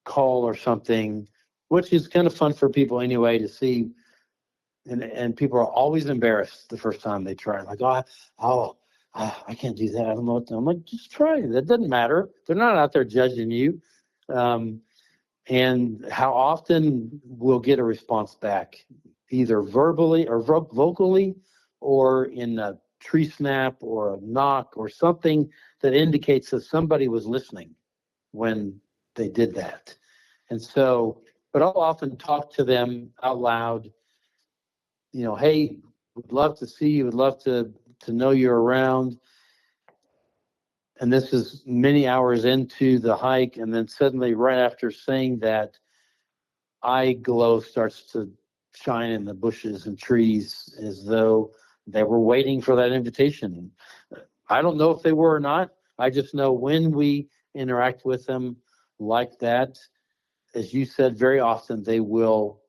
call or something, which is kind of fun for people anyway to see. And people are always embarrassed the first time they try. Like, I can't do that. I don't know what to. I'm like, just try it. That doesn't matter. They're not out there judging you. And how often we'll get a response back, either verbally or vocally, or in a tree snap or a knock or something that indicates that somebody was listening when they did that. And so, but I'll often talk to them out loud. Hey, would love to see you, would love to know you're around. And this is many hours into the hike. And then suddenly, right after saying that, eye glow starts to shine in the bushes and trees as though they were waiting for that invitation. I don't know if they were or not. I just know when we interact with them like that, as you said, very often they will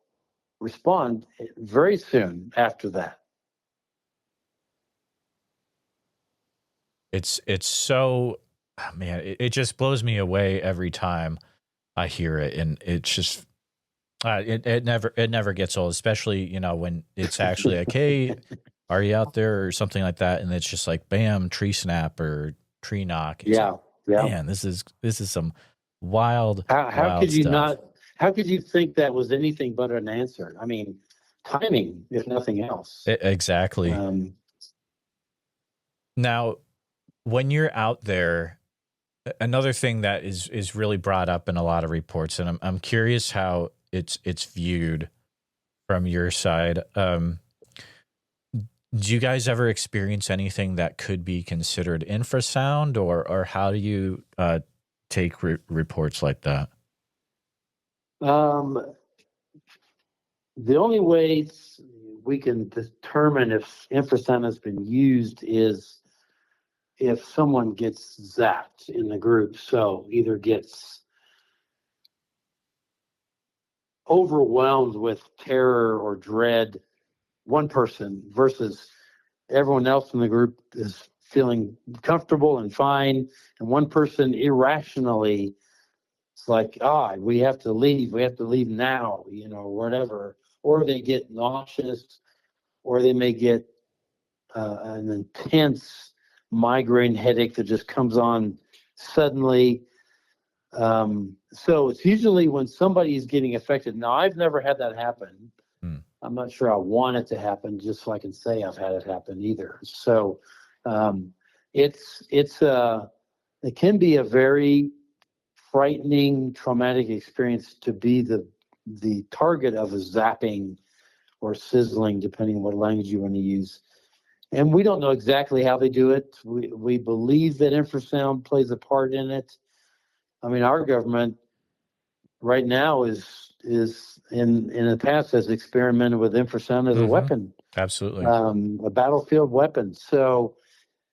respond very soon after that. It's so, man, it just blows me away every time I hear it, and it's just it never gets old, especially when it's actually like, hey, are you out there or something like that, and it's just like, bam, tree snap or tree knock. It's yeah. Man, this is some wild. How could you stuff. not? How could you think that was anything but an answer? I mean, timing, if nothing else. Exactly. Now, when you're out there, another thing that is really brought up in a lot of reports, and I'm curious how it's viewed from your side. Do you guys ever experience anything that could be considered infrasound, or how do you take reports like that? The only way we can determine if infrasound has been used is if someone gets zapped in the group. So either gets overwhelmed with terror or dread, one person, versus everyone else in the group is feeling comfortable and fine, and one person irrationally, it's like, we have to leave now, whatever. Or they get nauseous, or they may get an intense migraine headache that just comes on suddenly. So it's usually when somebody is getting affected. Now, I've never had that happen. I'm not sure I want it to happen, just so I can say I've had it happen either. So it can be a very frightening, traumatic experience to be the target of a zapping or sizzling, depending on what language you want to use. And we don't know exactly how they do it. We believe that infrasound plays a part in it. I mean, our government right now is in the past has experimented with infrasound as a weapon. Absolutely. A battlefield weapon. So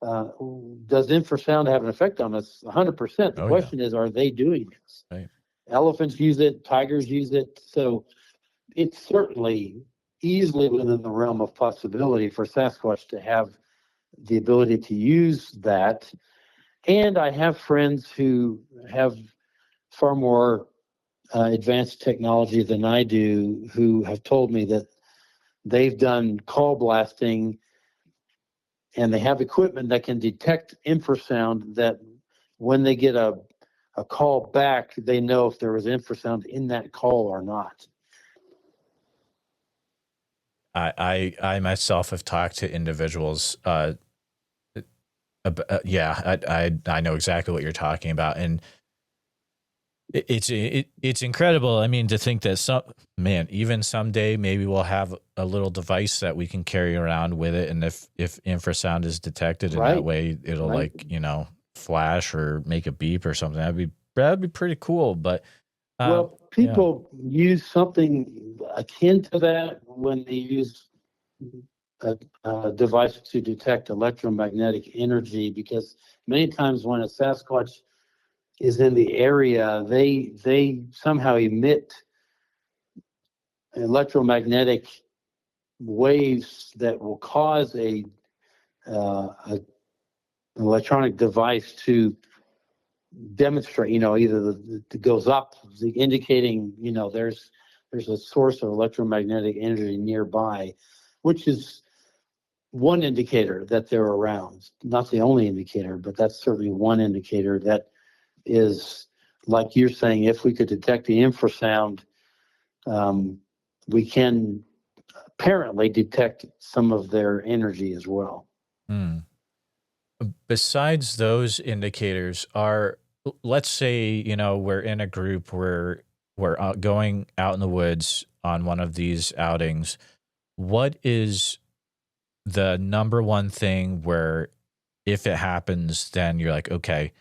does infrasound have an effect on us? 100%. The question is, are they doing this? Right. Elephants use it, tigers use it. So it's certainly easily within the realm of possibility for Sasquatch to have the ability to use that. And I have friends who have far more advanced technology than I do, who have told me that they've done call blasting and they have equipment that can detect infrasound, that when they get a call back, they know if there was infrasound in that call or not. I myself have talked to individuals. I know exactly what you're talking about, and it's incredible. I mean, to think that even someday maybe we'll have a little device that we can carry around with it, and if infrasound is detected in that way, it'll flash or make a beep or something. That'd be pretty cool. But people use something akin to that when they use a device to detect electromagnetic energy, because many times when a Sasquatch is in the area, they somehow emit electromagnetic waves that will cause an electronic device to demonstrate, either it goes up, indicating, there's a source of electromagnetic energy nearby, which is one indicator that they're around. Not the only indicator, but that's certainly one indicator that is, like you're saying, if we could detect the infrasound, we can apparently detect some of their energy as well. Hmm. Besides those indicators, let's say, we're in a group where we're going out in the woods on one of these outings. What is the number one thing where if it happens, then you're like, okay,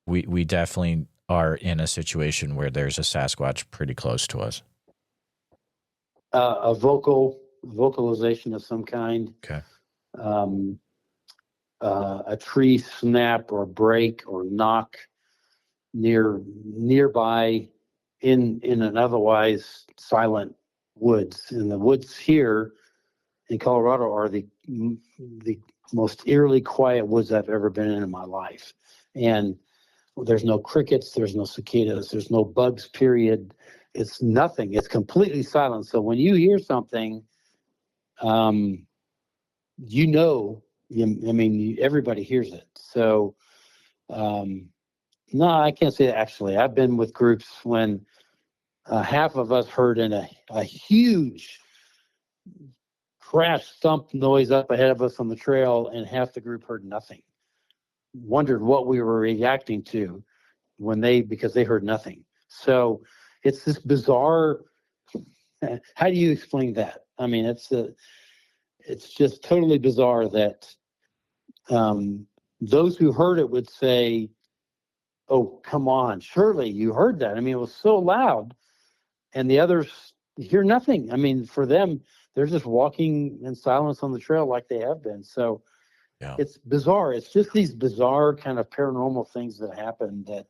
we definitely are in a situation where there's a Sasquatch pretty close to us? A vocalization of some kind. Okay. A tree snap or break or knock nearby in an otherwise silent woods. And the woods here in Colorado are the most eerily quiet woods I've ever been in my life. And there's no crickets, there's no cicadas, there's no bugs, period. It's nothing. It's completely silent. So when you hear something, everybody hears it. So, no, I can't say that actually. I've been with groups when half of us heard a huge crash thump noise up ahead of us on the trail, and half the group heard nothing. Wondered what we were reacting to because they heard nothing. So it's this bizarre. How do you explain that? I mean, it's just totally bizarre that those who heard it would say, "Oh, come on, surely you heard that." I mean, it was so loud, and the others hear nothing. I mean, for them, they're just walking in silence on the trail like they have been. So Yeah. It's bizarre. It's just these bizarre kind of paranormal things that happen that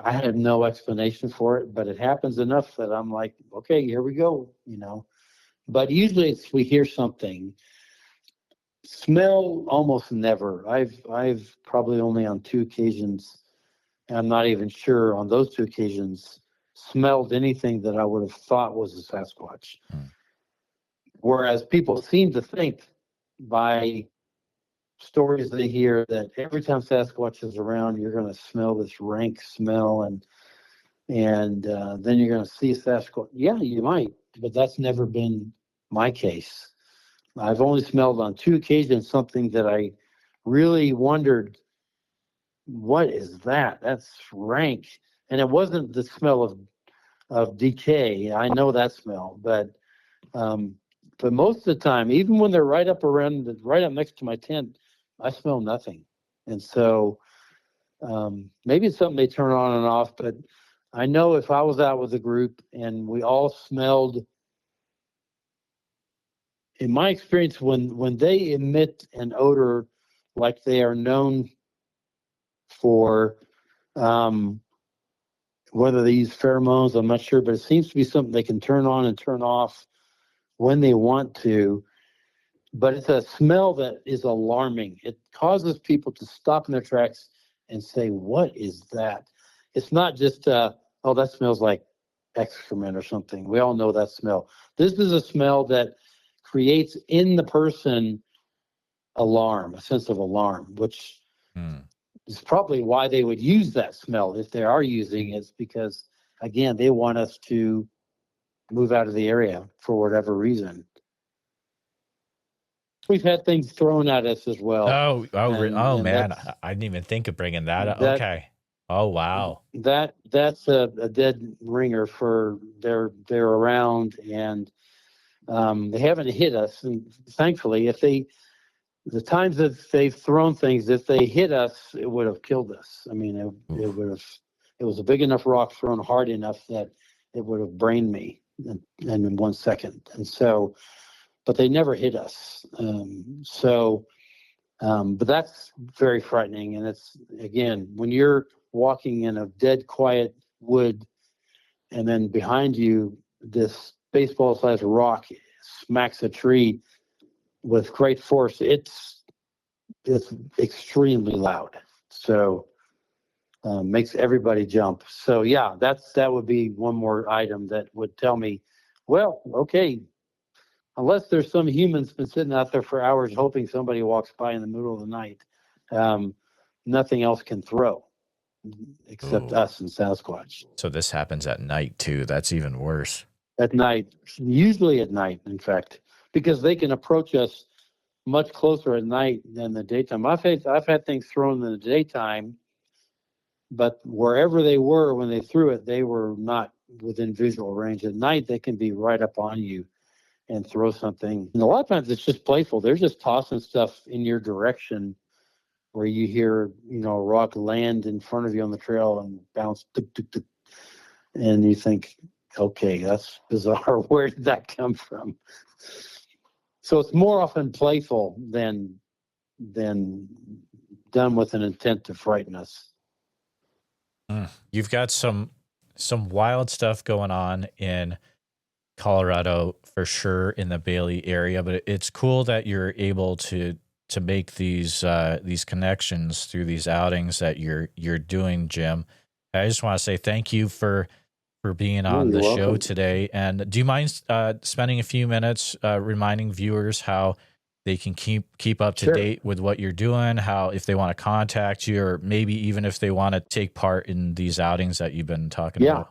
I have no explanation for it, but it happens enough that I'm like, okay, here we go, But usually we hear something. Smell, almost never. I've probably only on 2 occasions, and I'm not even sure on those 2 occasions, smelled anything that I would have thought was a Sasquatch. Whereas people seem to think by stories they hear that every time Sasquatch is around, you're going to smell this rank smell, and then you're going to see Sasquatch. Yeah, you might, but that's never been my case. I've only smelled on 2 occasions something that I really wondered, what is that? That's rank. And it wasn't the smell of decay. I know that smell, but most of the time, even when they're right up next to my tent, I smell nothing. And so maybe it's something they turn on and off, but I know if I was out with a group and we all smelled, in my experience, when they emit an odor like they are known for, whether they use pheromones, I'm not sure, but it seems to be something they can turn on and turn off when they want to. But it's a smell that is alarming. It causes people to stop in their tracks and say, what is that? It's not just, oh, that smells like excrement or something. We all know that smell. This is a smell that creates in the person a sense of alarm, which is probably why they would use that smell. If they are using it, it's because, again, they want us to move out of the area for whatever reason. We've had things thrown at us as well. Oh, man, I didn't even think of bringing that up. Okay. Oh, wow. That's a dead ringer for they're around, and they haven't hit us. And thankfully, the times that they've thrown things, if they hit us, it would have killed us. I mean, it was a big enough rock thrown hard enough that it would have brained me. and in 1 second. And so, but they never hit us. But that's very frightening. And it's, again, when you're walking in a dead quiet wood and then behind you, this baseball-sized rock smacks a tree with great force, it's extremely loud. So makes everybody jump. So yeah, that would be one more item that would tell me, well, okay, unless there's some human's been sitting out there for hours hoping somebody walks by in the middle of the night, nothing else can throw except us and Sasquatch. So this happens at night too. That's even worse. At night, usually at night, in fact, because they can approach us much closer at night than the daytime. I've had things thrown in the daytime, but wherever they were when they threw it, they were not within visual range. At night, they can be right up on you and throw something. And a lot of times it's just playful. They're just tossing stuff in your direction where you hear, a rock land in front of you on the trail and bounce, tuk, tuk, tuk, and you think, okay, that's bizarre. Where did that come from? So it's more often playful than done with an intent to frighten us. You've got some wild stuff going on in Colorado for sure, in the Bailey area, but it's cool that you're able to make these connections through these outings that you're doing, Jim. I just want to say thank you for being on the show today. And do you mind spending a few minutes reminding viewers how they can keep up to date with what you're doing, how if they want to contact you, or maybe even if they want to take part in these outings that you've been talking about?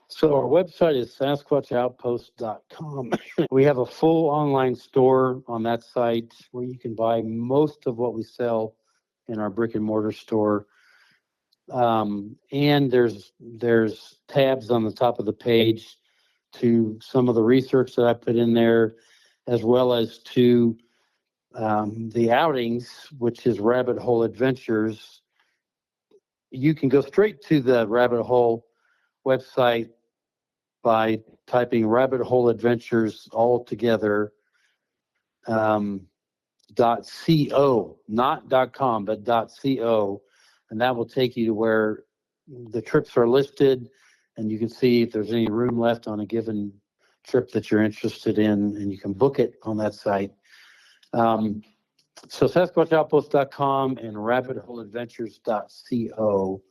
So our website is SasquatchOutpost.com. We have a full online store on that site where you can buy most of what we sell in our brick and mortar store. And there's tabs on the top of the page to some of the research that I put in there, as well as to the outings, which is Rabbit Hole Adventures. You can go straight to the Rabbit Hole website by typing Rabbit Hole Adventures all together, .co, not .com, but .co, and that will take you to where the trips are listed, and you can see if there's any room left on a given trip that you're interested in, and you can book it on that site. So SasquatchOutpost.com and rabbitholeadventures.co.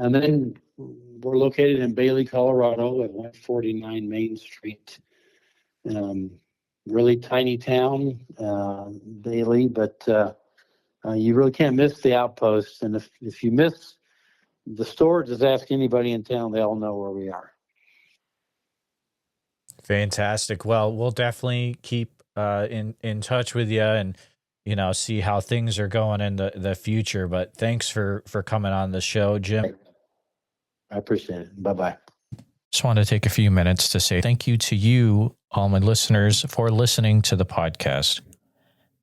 And then we're located in Bailey, Colorado at 149 Main Street. Really tiny town, Bailey, but you really can't miss the outpost. And if you miss the store, just ask anybody in town. They all know where we are. Fantastic. Well, we'll definitely keep in touch with you and see how things are going in the future. But thanks for coming on the show, Jim. I appreciate it. Bye-bye. Just want to take a few minutes to say thank you to you, all my listeners, for listening to the podcast.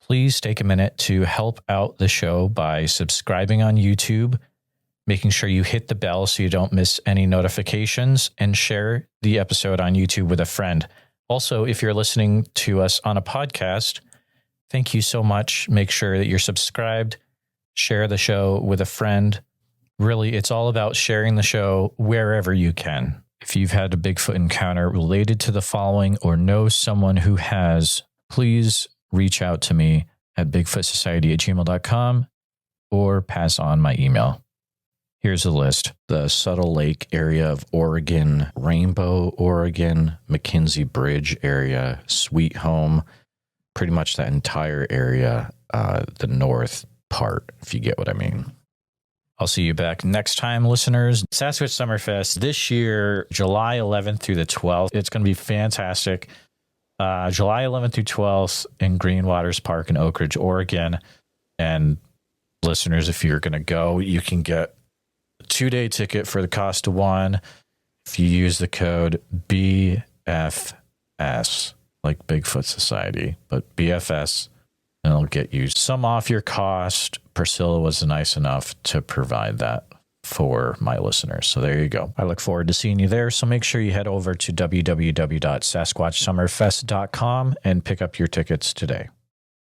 Please take a minute to help out the show by subscribing on YouTube, making sure you hit the bell so you don't miss any notifications, and share the episode on YouTube with a friend. Also, if you're listening to us on a podcast, thank you so much. Make sure that you're subscribed, share the show with a friend. Really, it's all about sharing the show wherever you can. If you've had a Bigfoot encounter related to the following or know someone who has, please reach out to me at bigfootsociety@gmail.com or pass on my email. Here's a list: the Subtle Lake area of Oregon, Rainbow, Oregon, McKinsey Bridge area, Sweet Home, pretty much that entire area, the north part, if you get what I mean. I'll see you back next time, listeners. Sasquatch Summerfest this year, July 11th through the 12th. It's going to be fantastic. July 11th through 12th in Green Waters Park in Oak Ridge, Oregon. And listeners, if you're going to go, you can get a 2-day ticket for the cost of one if you use the code BFS, like Bigfoot Society, but BFS, and it'll get you some off your cost. Priscilla was nice enough to provide that for my listeners. So there you go. I look forward to seeing you there. So make sure you head over to www.sasquatchsummerfest.com and pick up your tickets today.